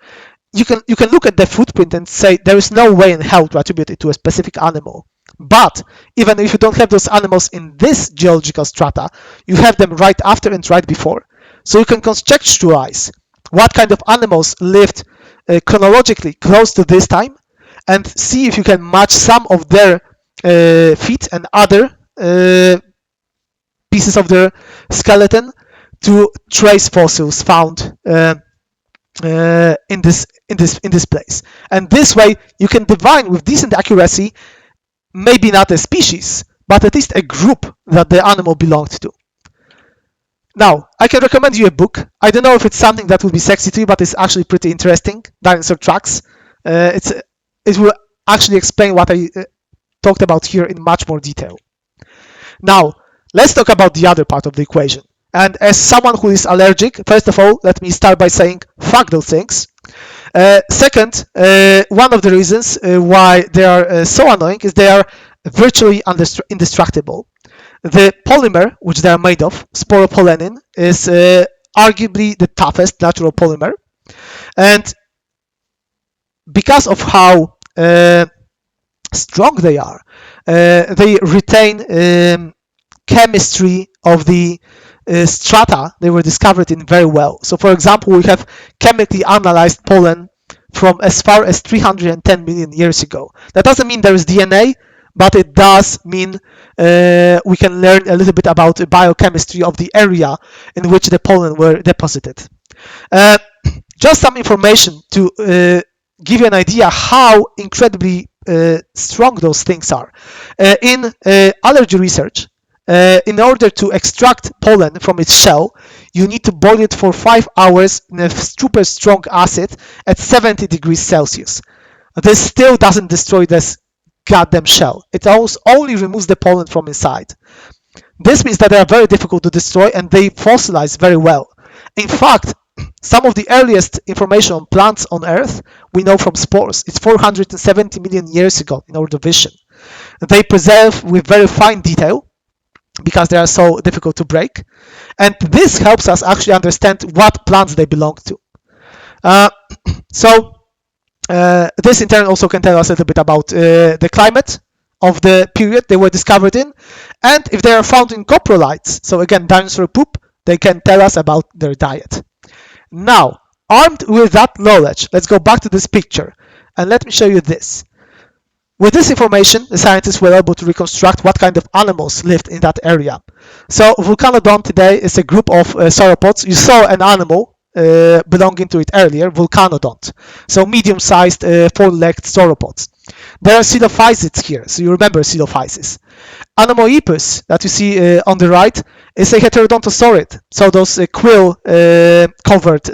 You can look at the footprint and say there is no way in hell to attribute it to a specific animal. But even if you don't have those animals in this geological strata, you have them right after and right before. So you can conjecturize what kind of animals lived chronologically close to this time, and see if you can match some of their feet and other pieces of their skeleton to trace fossils found in this place. And this way you can divine with decent accuracy, maybe not a species, but at least a group that the animal belonged to. Now, I can recommend you a book. I don't know if it's something that would be sexy to you, but it's actually pretty interesting. Dinosaur Tracks. It will actually explain what I talked about here in much more detail. Now, let's talk about the other part of the equation. And as someone who is allergic, first of all, let me start by saying, fuck those things. Second, one of the reasons why they are so annoying is they are virtually indestructible. The polymer which they are made of, sporopollenin, is arguably the toughest natural polymer. And because of how strong they are, they retain chemistry of the strata they were discovered in very well. So for example, we have chemically analyzed pollen from as far as 310 million years ago. That doesn't mean there is DNA, but it does mean we can learn a little bit about the biochemistry of the area in which the pollen were deposited. Just some information to give you an idea how incredibly strong those things are. In allergy research, in order to extract pollen from its shell, you need to boil it for 5 hours in a super strong acid at 70 degrees Celsius. This still doesn't destroy this goddamn shell. It only removes the pollen from inside. This means that they are very difficult to destroy and they fossilize very well. In fact, some of the earliest information on plants on Earth we know from spores. It's 470 million years ago in Ordovician. They preserve with very fine detail because they are so difficult to break. And this helps us actually understand what plants they belong to. This in turn also can tell us a little bit about the climate of the period they were discovered in, and if they are found in coprolites, so again dinosaur poop, they can tell us about their diet. Now, armed with that knowledge, let's go back to this picture and let me show you this. With this information, the scientists were able to reconstruct what kind of animals lived in that area. So Vulcanodon today is a group of sauropods. You saw an animal belonging to it earlier, Vulcanodont. So medium-sized four-legged sauropods. There are coelophysids here, so you remember coelophysis. Anemoepus that you see on the right is a heterodontosaurid, so those quill-covered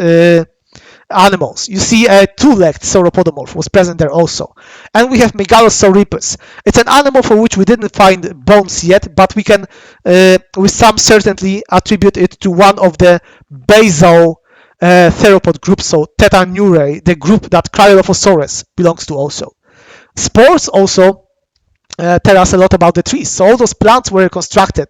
animals. You see a two-legged sauropodomorph was present there also. And we have Megalosauripus. It's an animal for which we didn't find bones yet, but we can with some certainty attribute it to one of the basal theropod groups, so Tetanurae, the group that Cryolophosaurus belongs to also. Spores also tell us a lot about the trees. So all those plants were constructed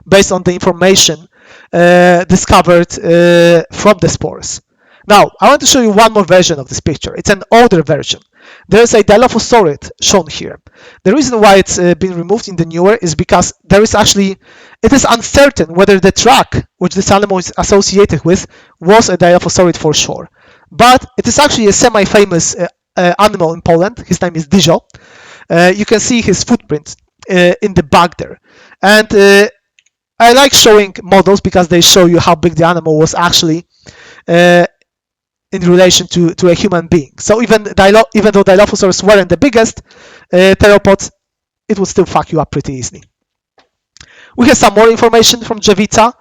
based on the information discovered from the spores. Now, I want to show you one more version of this picture. It's an older version. There's a Dilophosaurid shown here. The reason why it's been removed in the newer is because there is actually, it is uncertain whether the track which this animal is associated with was a Dilophosaurid for sure. But it is actually a semi-famous animal in Poland. His name is Dyzio. You can see his footprint in the back there. And I like showing models because they show you how big the animal was actually in relation to a human being. So even though Dilophosaurus weren't the biggest theropods, it would still fuck you up pretty easily. We have some more information from Jevica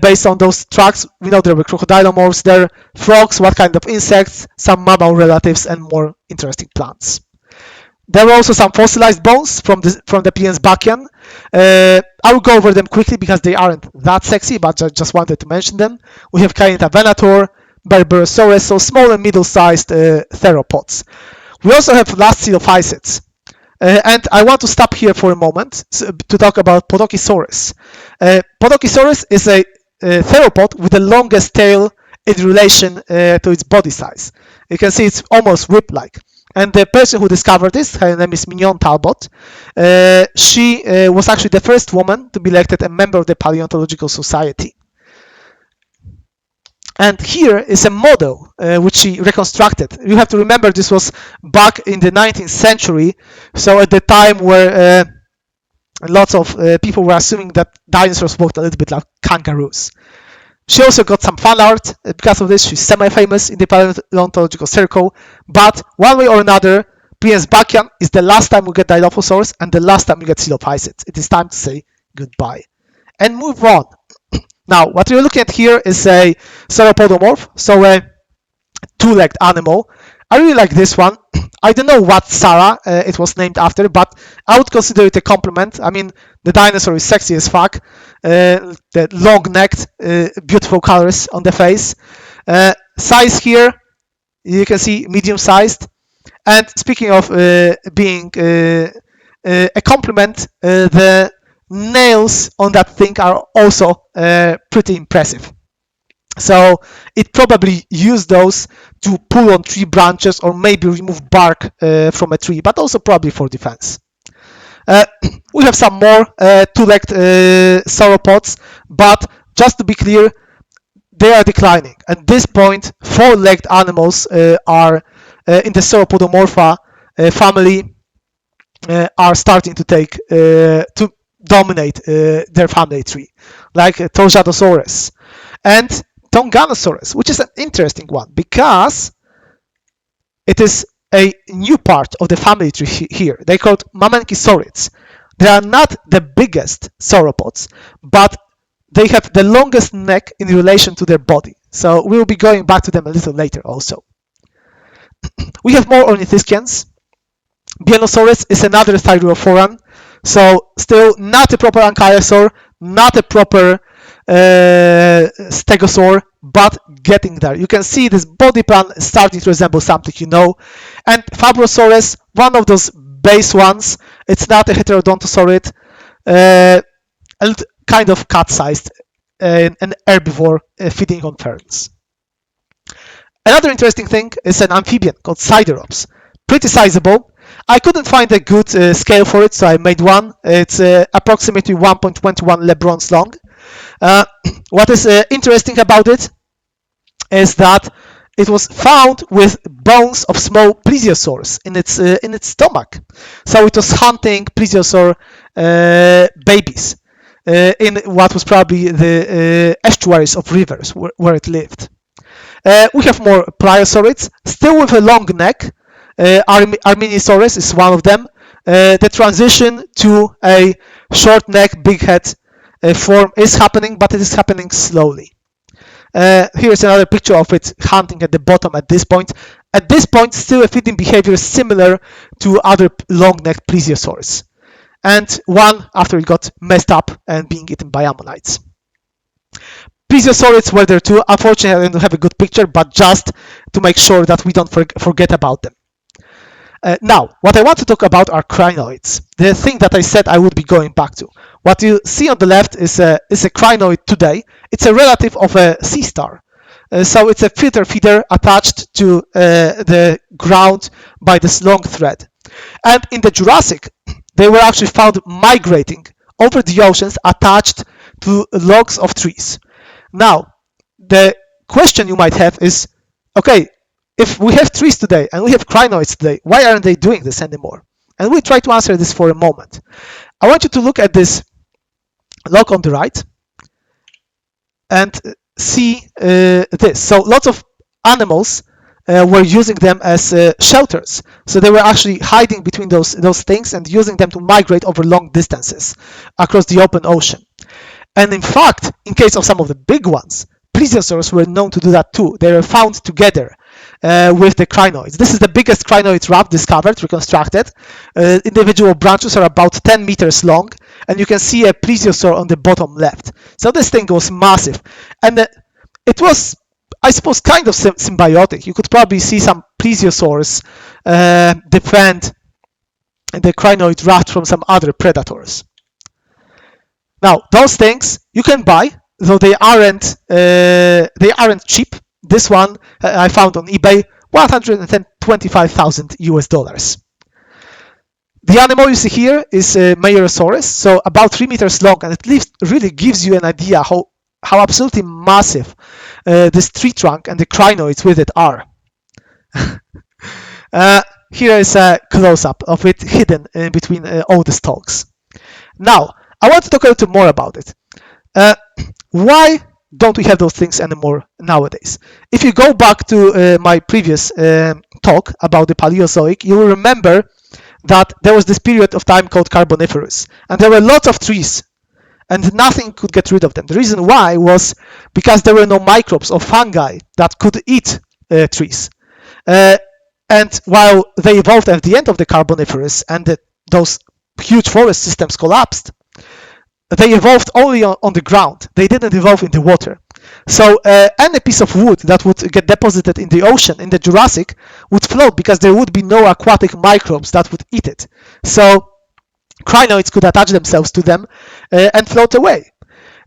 based on those tracks. We know there were crocodilomorphs, there frogs, what kind of insects, some mammal relatives, and more interesting plants. There were also some fossilized bones from the Piensbachian. I will go over them quickly because they aren't that sexy, but I just wanted to mention them. We have Cainta venator, Berberosaurus, so small and middle-sized theropods. We also have last coelophysids. And I want to stop here for a moment to talk about Podokesaurus. Podokesaurus is a theropod with the longest tail in relation to its body size. You can see it's almost whip-like. And the person who discovered this, her name is Mignon Talbot. She was actually the first woman to be elected a member of the Paleontological Society. And here is a model which she reconstructed. You have to remember this was back in the 19th century, so at the time where lots of people were assuming that dinosaurs walked a little bit like kangaroos. She also got some fan art because of this. She's semi-famous in the paleontological circle, but one way or another, Piensbachian is the last time we get Dilophosaurus and the last time we get coelophysids. It is time to say goodbye and move on. Now, what you're looking at here is a sauropodomorph, so a two-legged animal. I really like this one. I don't know what Sarah it was named after, but I would consider it a compliment. I mean, the dinosaur is sexy as fuck. The long-necked, beautiful colors on the face. Size here, you can see medium-sized. And speaking of being a compliment, the nails on that thing are also pretty impressive. So it probably used those to pull on tree branches or maybe remove bark from a tree, but also probably for defense. We have some more two-legged sauropods, but just to be clear, they are declining. At this point, four-legged animals are in the Sauropodomorpha family are starting to take to dominate their family tree, like Torjadosaurus and Tonganosaurus, which is an interesting one because it is a new part of the family tree here. They're called Mamenchisaurids. They are not the biggest sauropods, but they have the longest neck in relation to their body. So we will be going back to them a little later also. We have more ornithischians. Bienosaurus is another thyreophoran. So still not a proper ankylosaur, not a proper stegosaur, but getting there. You can see this body plan starting to resemble something you know. And Fabrosaurus, one of those base ones. It's not a heterodontosaurid, kind of cat-sized, an herbivore feeding on ferns. Another interesting thing is an amphibian called Siderops. Pretty sizable. I couldn't find a good scale for it, so I made one. It's approximately 1.21 lebrons long. What is interesting about it is that it was found with bones of small plesiosaurs in its stomach. So it was hunting plesiosaur babies in what was probably the estuaries of rivers where it lived. We have more pliosaurids, still with a long neck. Arminisaurus is one of them. The transition to a short neck, big head form is happening, but it is happening slowly. Here's another picture of it hunting at the bottom at this point. At this point, still a feeding behavior similar to other long-necked plesiosaurs. And one after it got messed up and being eaten by ammonites. Plesiosaurids were there too. Unfortunately, I don't have a good picture, but just to make sure that we don't forget about them. Now, what I want to talk about are crinoids. The thing that I said I would be going back to. What you see on the left is a crinoid today. It's a relative of a sea star. So it's a filter feeder attached to the ground by this long thread. And in the Jurassic, they were actually found migrating over the oceans attached to logs of trees. Now, the question you might have is, okay, if we have trees today and we have crinoids today, why aren't they doing this anymore? And we'll try to answer this for a moment. I want you to look at this log on the right and see this. So lots of animals were using them as shelters. So they were actually hiding between those things and using them to migrate over long distances across the open ocean. And in fact, in case of some of the big ones, plesiosaurs were known to do that too. They were found together with the crinoids. This is the biggest crinoid raft discovered, reconstructed. Individual branches are about 10 meters long, and you can see a plesiosaur on the bottom left. So this thing was massive. And it was, I suppose, kind of symbiotic. You could probably see some plesiosaurs defend the crinoid raft from some other predators. Now, those things you can buy, though they aren't cheap. This one I found on eBay, $125,000 US. The animal you see here is Maiorosaurus, so about 3 meters long, and it really gives you an idea how absolutely massive this tree trunk and the crinoids with it are. Here is a close-up of it hidden in between all the stalks. Now, I want to talk a little more about it. Why don't we have those things anymore nowadays? If you go back to my previous talk about the Paleozoic, you will remember that there was this period of time called Carboniferous, and there were lots of trees, and nothing could get rid of them. The reason why was because there were no microbes or fungi that could eat trees. And while they evolved at the end of the Carboniferous and those huge forest systems collapsed, they evolved only on the ground. They didn't evolve in the water. So any piece of wood that would get deposited in the ocean in the Jurassic would float because there would be no aquatic microbes that would eat it. So crinoids could attach themselves to them and float away.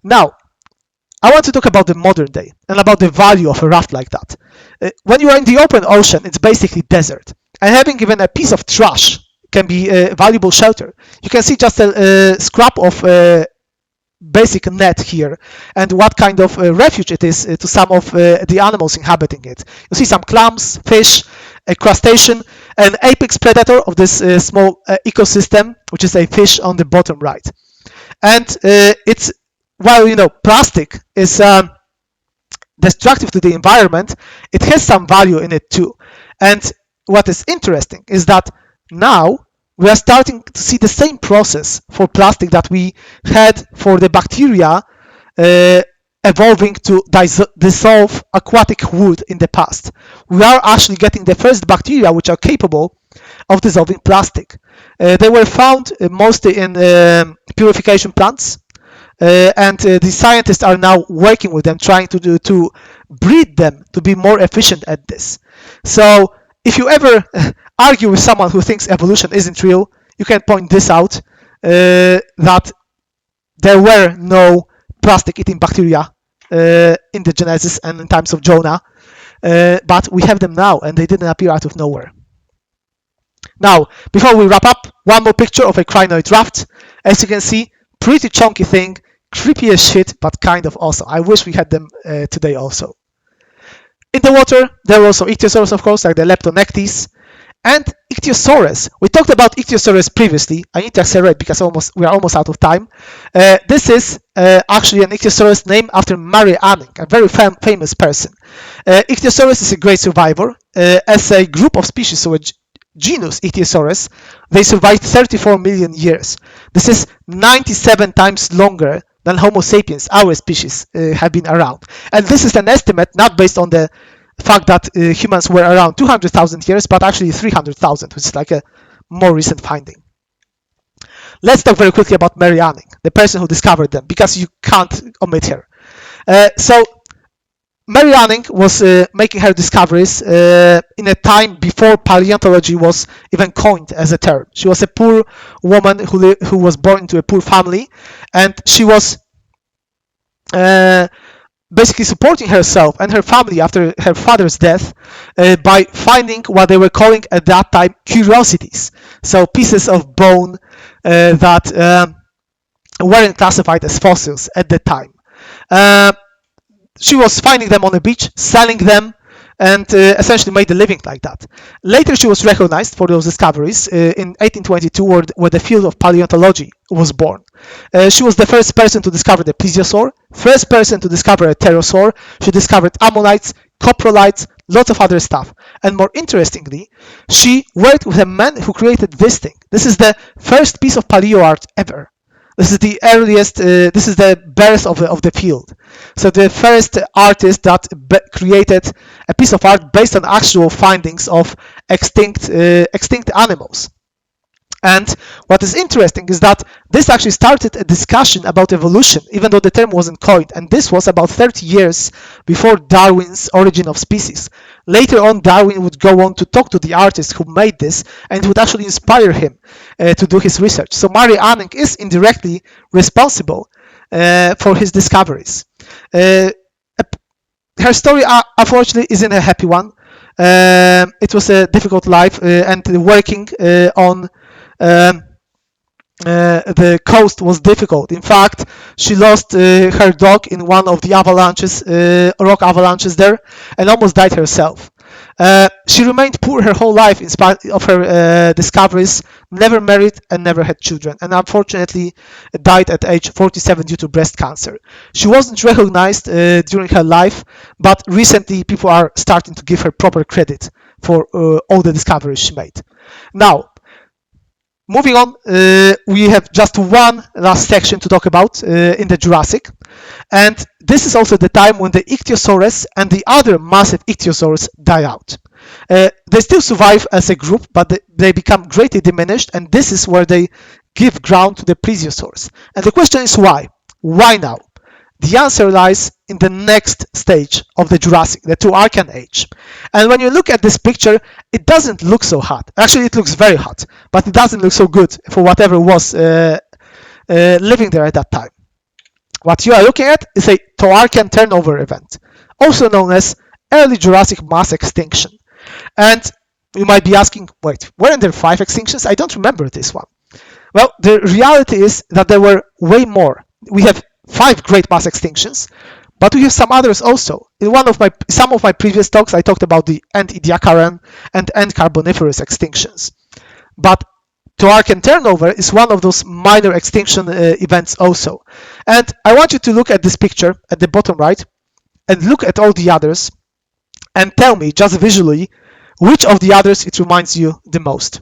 Now, I want to talk about the modern day and about the value of a raft like that. When you are in the open ocean, it's basically desert. And having even a piece of trash can be a valuable shelter. You can see just a scrap of basic net here and what kind of refuge it is to some of the animals inhabiting it. You see some clams, fish, a crustacean, an apex predator of this small ecosystem, which is a fish on the bottom right. And it's, while plastic is destructive to the environment, it has some value in it too. And what is interesting is that now we are starting to see the same process for plastic that we had for the bacteria evolving to dissolve aquatic wood in the past. We are actually getting the first bacteria which are capable of dissolving plastic. They were found mostly in purification plants, and the scientists are now working with them, trying to breed them to be more efficient at this. So if you ever argue with someone who thinks evolution isn't real, you can point this out, that there were no plastic-eating bacteria in the Genesis and in times of Jonah, but we have them now, and they didn't appear out of nowhere. Now, before we wrap up, one more picture of a crinoid raft. As you can see, pretty chunky thing, creepy as shit, but kind of awesome. I wish we had them today also. In the water, there were also ichthyosaurs, of course, like the Leptonectes, and Ichthyosaurus. We talked about Ichthyosaurus previously. I need to accelerate because we are almost out of time. This is actually an Ichthyosaurus named after Mary Anning, a very famous person. Ichthyosaurus is a great survivor. As a group of species, so a genus Ichthyosaurus, they survived 34 million years. This is 97 times longer than Homo sapiens, our species, have been around. And this is an estimate not based on the fact that humans were around 200,000 years, but actually 300,000, which is like a more recent finding. Let's talk very quickly about Mary Anning, the person who discovered them, because you can't omit her. So Mary Anning was making her discoveries in a time before paleontology was even coined as a term. She was a poor woman who was born into a poor family, and she was basically supporting herself and her family after her father's death by finding what they were calling at that time curiosities. So pieces of bone that weren't classified as fossils at the time. She was finding them on the beach, selling them, and essentially made a living like that. Later she was recognized for those discoveries in 1822 where the field of paleontology was born. She was the first person to discover the plesiosaur, first person to discover a pterosaur. She discovered ammonites, coprolites, lots of other stuff. And more interestingly, she worked with a man who created this thing. This is the first piece of paleo art ever. This is the earliest, this is the birth of the field. So the first artist that created a piece of art based on actual findings of extinct animals. And what is interesting is that this actually started a discussion about evolution, even though the term wasn't coined. And this was about 30 years before Darwin's Origin of Species. Later on, Darwin would go on to talk to the artist who made this, and it would actually inspire him to do his research. So Mary Anning is indirectly responsible for his discoveries. Her story, unfortunately, isn't a happy one. It was a difficult life, and working on the coast was difficult. In fact, she lost her dog in one of the avalanches, rock avalanches there, and almost died herself. She remained poor her whole life in spite of her discoveries, never married and never had children, and unfortunately died at age 47 due to breast cancer. She wasn't recognized during her life, but recently people are starting to give her proper credit for all the discoveries she made. Now, moving on, we have just one last section to talk about in the Jurassic. And this is also the time when the Ichthyosaurus and the other massive ichthyosaurs die out. They still survive as a group, but they become greatly diminished, and this is where they give ground to the plesiosaurs. And the question is why? Why now? The answer lies in the next stage of the Jurassic, the Toarcian age. And when you look at this picture, it doesn't look so hot. Actually, it looks very hot, but it doesn't look so good for whatever was living there at that time. What you are looking at is a Toarcian turnover event, also known as early Jurassic mass extinction. And you might be asking, wait, weren't there 5 extinctions? I don't remember this one. Well, the reality is that there were way more. We have 5 great mass extinctions, but we have some others also. In some of my previous talks, I talked about the end Ediacaran and end Carboniferous extinctions. But Toarcian turnover is one of those minor extinction events also. And I want you to look at this picture at the bottom right and look at all the others and tell me just visually which of the others it reminds you the most.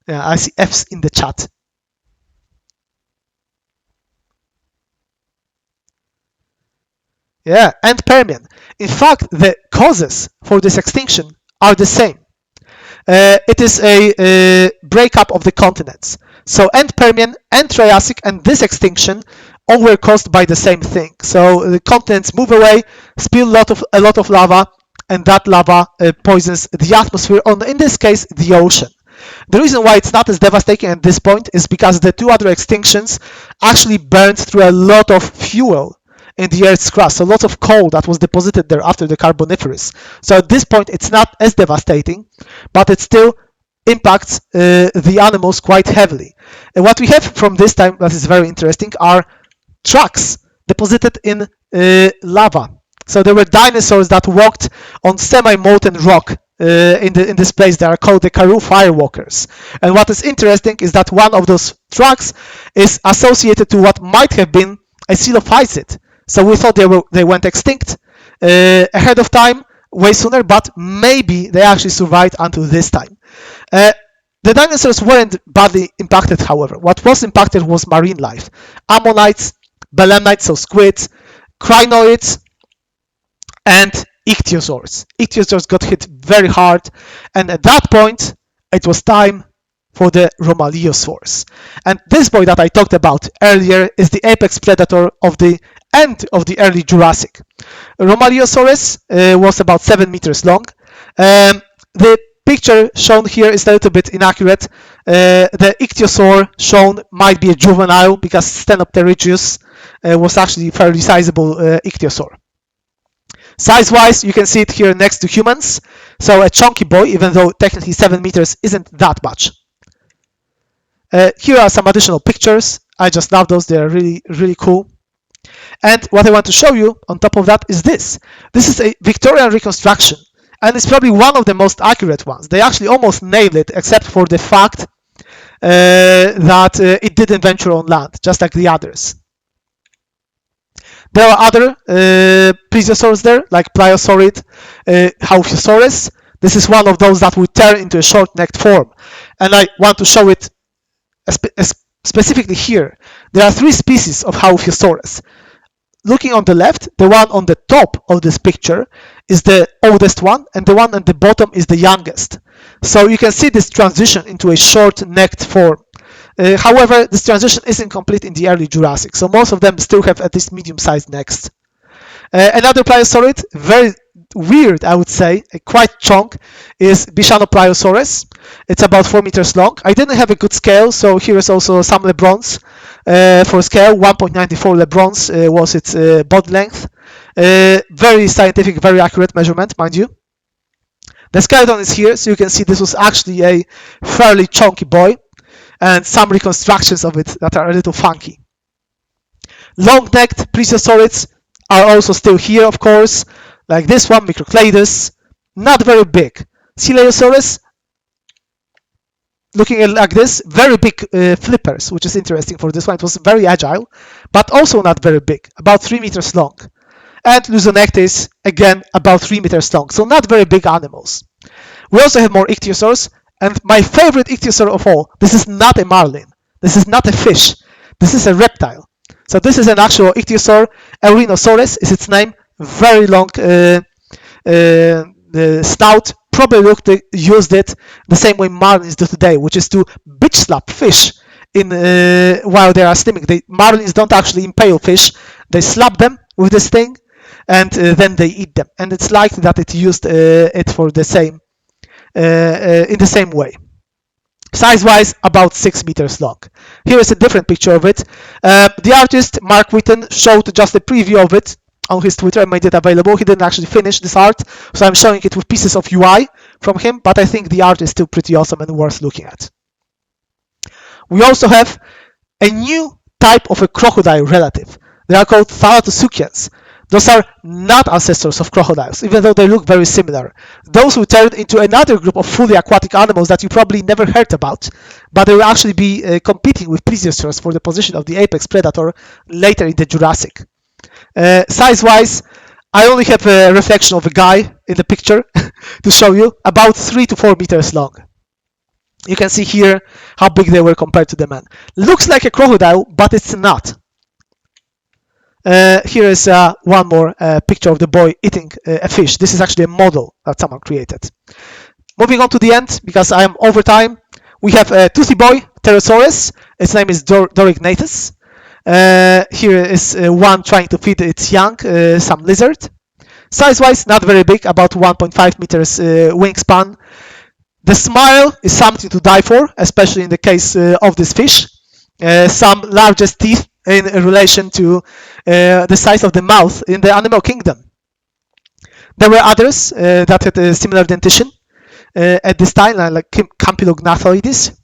Yeah, I see F's in the chat. Yeah, and Permian. In fact, the causes for this extinction are the same. It is a breakup of the continents. So end Permian, end Triassic, and this extinction all were caused by the same thing. So the continents move away, spill a lot of lava, and that lava poisons the atmosphere, in this case, the ocean. The reason why it's not as devastating at this point is because the 2 other extinctions actually burned through a lot of fuel in the Earth's crust, a lot of coal that was deposited there after the Carboniferous. So at this point, it's not as devastating, but it's still impacts the animals quite heavily. And what we have from this time that is very interesting are tracks deposited in lava. So there were dinosaurs that walked on semi-molten rock in this place. They are called the Karoo firewalkers. And what is interesting is that one of those tracks is associated to what might have been a coelophysid. So we thought they went extinct ahead of time, way sooner, but maybe they actually survived until this time. The dinosaurs weren't badly impacted, however. What was impacted was marine life. Ammonites, belemnites, so squids, crinoids, and ichthyosaurs. Ichthyosaurs got hit very hard, and at that point, it was time for the Romaliosaurs. And this boy that I talked about earlier is the apex predator of the end of the early Jurassic. Romaliosaurus was about 7 meters long. The picture shown here is a little bit inaccurate. The ichthyosaur shown might be a juvenile because Stenopterygius was actually a fairly sizable ichthyosaur. Size-wise, you can see it here next to humans. So a chunky boy, even though technically 7 meters isn't that much. Here are some additional pictures. I just love those. They're really, really cool. And what I want to show you on top of that is this. This is a Victorian reconstruction, and it's probably one of the most accurate ones. They actually almost nailed it, except for the fact that it didn't venture on land, just like the others. There are other plesiosaurs there, like Pliosaurid, Haufiosaurus. This is one of those that would turn into a short-necked form, and I want to show it specifically here. There are 3 species of Haufiosaurus. Looking on the left, the one on the top of this picture is the oldest one, and the one at the bottom is the youngest. So you can see this transition into a short-necked form. However, this transition isn't complete in the early Jurassic, so most of them still have at least medium-sized necks. Another Pliosaurid, very weird, I would say, a quite chunk, is Bichanopliosaurus. It's about 4 meters long. I didn't have a good scale, so here is also some Lebrons for scale. 1.94 Lebrons was its body length. Very scientific, very accurate measurement, mind you. The skeleton is here, so you can see this was actually a fairly chunky boy, and some reconstructions of it that are a little funky. Long-necked plesiosaurids are also still here, of course, like this one, Microcladus, not very big. Coeliosaurus, looking like this, very big flippers, which is interesting for this one. It was very agile, but also not very big, about 3 meters long. And Lusonectes, again, about 3 meters long, so not very big animals. We also have more ichthyosaurs, and my favorite ichthyosaur of all, this is not a marlin, this is not a fish, this is a reptile. So this is an actual ichthyosaur. Eurinosaurus is its name. Very long snout. Probably used it the same way marlins do today, which is to bitch slap fish while they are swimming. Marlins don't actually impale fish. They slap them with this thing, and then they eat them. And it's likely that it used it for the same in the same way. Size-wise, about 6 meters long. Here is a different picture of it. The artist, Mark Witten, showed just a preview of it on his Twitter and made it available. He didn't actually finish this art, so I'm showing it with pieces of UI from him, but I think the art is still pretty awesome and worth looking at. We also have a new type of a crocodile relative. They are called Thalattosuchians. Those are not ancestors of crocodiles, even though they look very similar. Those who turned into another group of fully aquatic animals that you probably never heard about, but they will actually be competing with plesiosaurs for the position of the apex predator later in the Jurassic. Size-wise, I only have a reflection of a guy in the picture to show you, about 3 to 4 meters long. You can see here how big they were compared to the man. Looks like a crocodile, but it's not. Here is one more picture of the boy eating a fish. This is actually a model that someone created. Moving on to the end, because I am over time, we have a toothy boy, Pterosaurus. Its name is Dorignatus. Here is one trying to feed its young, some lizard. Size-wise, not very big, about 1.5 meters wingspan. The smile is something to die for, especially in the case of this fish. Some largest teeth in relation to the size of the mouth in the animal kingdom. There were others that had a similar dentition. at this timeline, like Campylognathoides,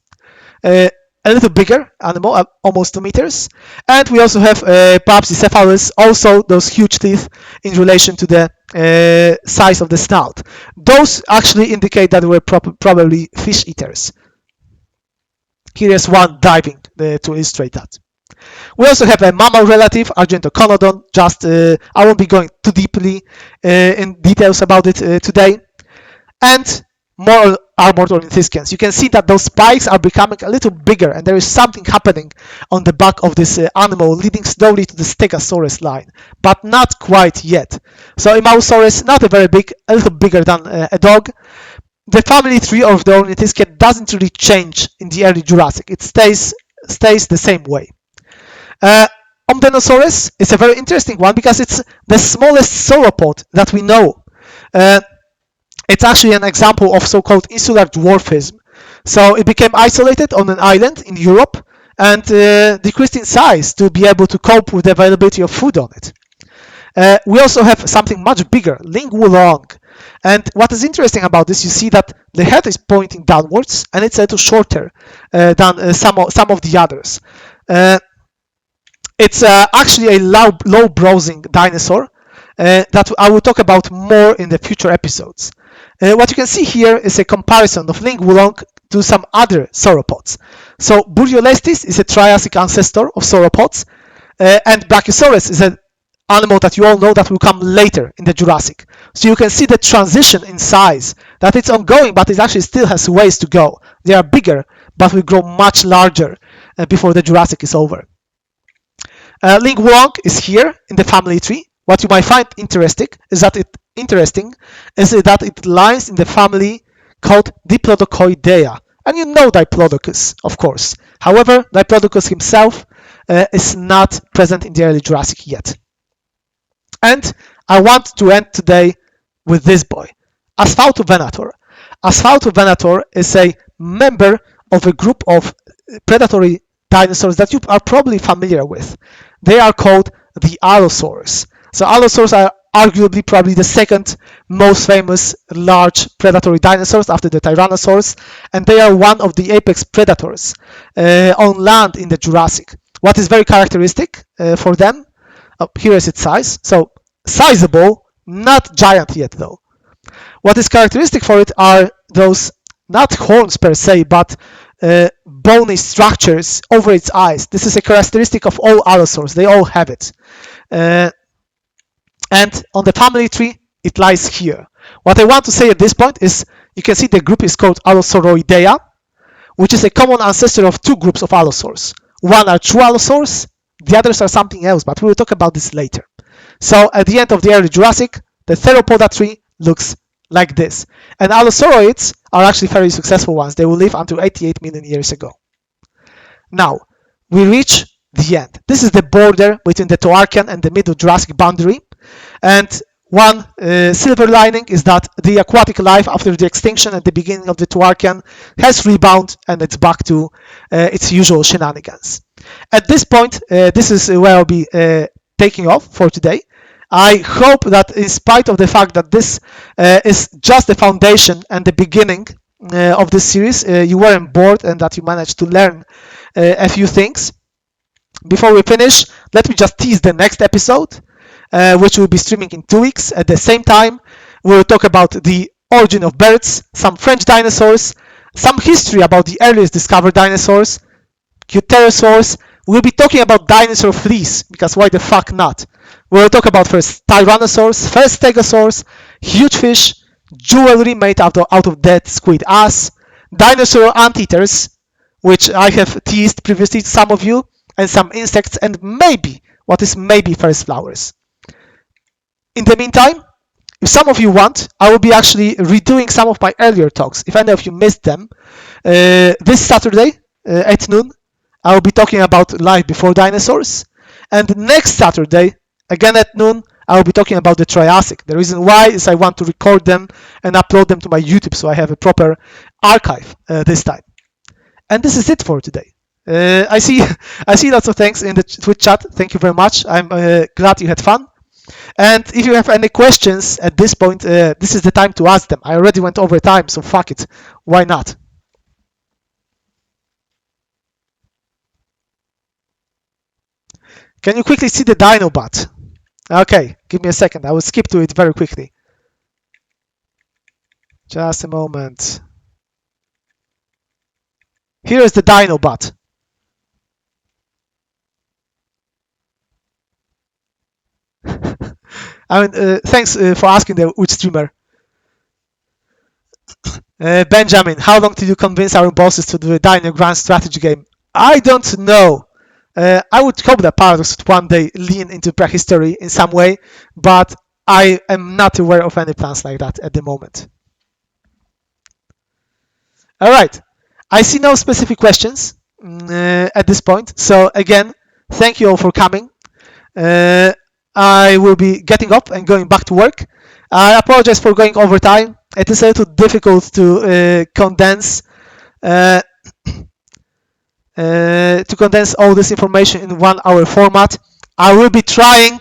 a little bigger animal, almost 2 meters. And we also have Pampsicephalus, also those huge teeth in relation to the size of the snout. Those actually indicate that we're probably fish eaters. Here is one diving to illustrate that. We also have a mammal relative, Argentoconodon. I won't be going too deeply in details about it today. And more armored ornithischians. You can see that those spikes are becoming a little bigger, and there is something happening on the back of this animal, leading slowly to the Stegosaurus line, but not quite yet. So Imausaurus, not a very big, a little bigger than a dog. The family tree of the ornithischian doesn't really change in the early Jurassic. It stays the same way. Omdenosaurus is a very interesting one because it's the smallest sauropod that we know. It's actually an example of so-called insular dwarfism. So it became isolated on an island in Europe and decreased in size to be able to cope with the availability of food on it. We also have something much bigger, Lingwulong. And what is interesting about this, you see that the head is pointing downwards and it's a little shorter than some of the others. It's actually a low browsing dinosaur that I will talk about more in the future episodes. What you can see here is a comparison of Lingwulong to some other sauropods. So Buryolestis is a Triassic ancestor of sauropods, and Brachiosaurus is an animal that you all know that will come later in the Jurassic. So you can see the transition in size, that it's ongoing, but it actually still has ways to go. They are bigger, but will grow much larger before the Jurassic is over. Lingwulong is here in the family tree. What you might find interesting is that it lies in the family called Diplodocoidea. And you know Diplodocus, of course. However, Diplodocus himself is not present in the early Jurassic yet. And I want to end today with this boy, Asphaltovenator. Asphaltovenator is a member of a group of predatory dinosaurs that you are probably familiar with. They are called the Allosaurs. So Allosaurs are arguably probably the second most famous large predatory dinosaurs after the Tyrannosaurs, and they are one of the apex predators on land in the Jurassic. What is very characteristic for them, here is its size, so sizable, not giant yet though. What is characteristic for it are those, not horns per se, but bony structures over its eyes. This is a characteristic of all Allosaurs, they all have it. And on the family tree, it lies here. What I want to say at this point is, you can see the group is called Allosauroidea, which is a common ancestor of two groups of allosaurs. One are true allosaurs, the others are something else, but we will talk about this later. So at the end of the early Jurassic, the theropoda tree looks like this. And allosauroids are actually very successful ones. They will live until 88 million years ago. Now, we reach the end. This is the border between the Toarcian and the Middle Jurassic boundary. And one silver lining is that the aquatic life after the extinction at the beginning of the Toarcian has rebounded and it's back to its usual shenanigans. At this point, this is where I'll be taking off for today. I hope that in spite of the fact that this is just the foundation and the beginning of this series, you weren't bored and that you managed to learn a few things. Before we finish, let me just tease the next episode, which will be streaming in 2 weeks at the same time. We'll talk about the origin of birds, some French dinosaurs, some history about the earliest discovered dinosaurs, pterosaurs. We'll be talking about dinosaur fleas, because why the fuck not? We'll talk about first tyrannosaurs, first stegosaurs, huge fish, jewelry made out of dead squid ass, dinosaur anteaters, which I have teased previously to some of you, and some insects, and maybe, what is maybe first flowers. In the meantime, if some of you want, I will be actually redoing some of my earlier talks. If any of you missed them, this Saturday at noon, I will be talking about life before dinosaurs. And next Saturday, again at noon, I will be talking about the Triassic. The reason why is I want to record them and upload them to my YouTube so I have a proper archive this time. And this is it for today. I see lots of thanks in the Twitch chat. Thank you very much. I'm glad you had fun. And if you have any questions at this point, this is the time to ask them. I already went over time, so fuck it. Why not? Can you quickly see the Dinobot? Okay, give me a second. I will skip to it very quickly. Just a moment. Here is the Dinobot. I mean, thanks for asking the which streamer. Benjamin, how long did you convince our bosses to do a Dino Grand strategy game? I don't know. I would hope that Paradox would one day lean into prehistory in some way, but I am not aware of any plans like that at the moment. All right. I see no specific questions at this point. So again, thank you all for coming. I will be getting up and going back to work. I apologize for going over time. It is a little difficult to condense all this information in 1 hour format. I will be trying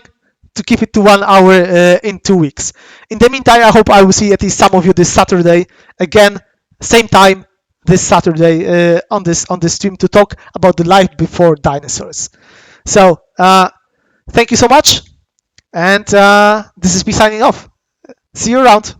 to keep it to 1 hour in 2 weeks. In the meantime, I hope I will see at least some of you this Saturday. Again, same time this Saturday on this stream to talk about the life before dinosaurs. So thank you so much, and this is me signing off. See you around.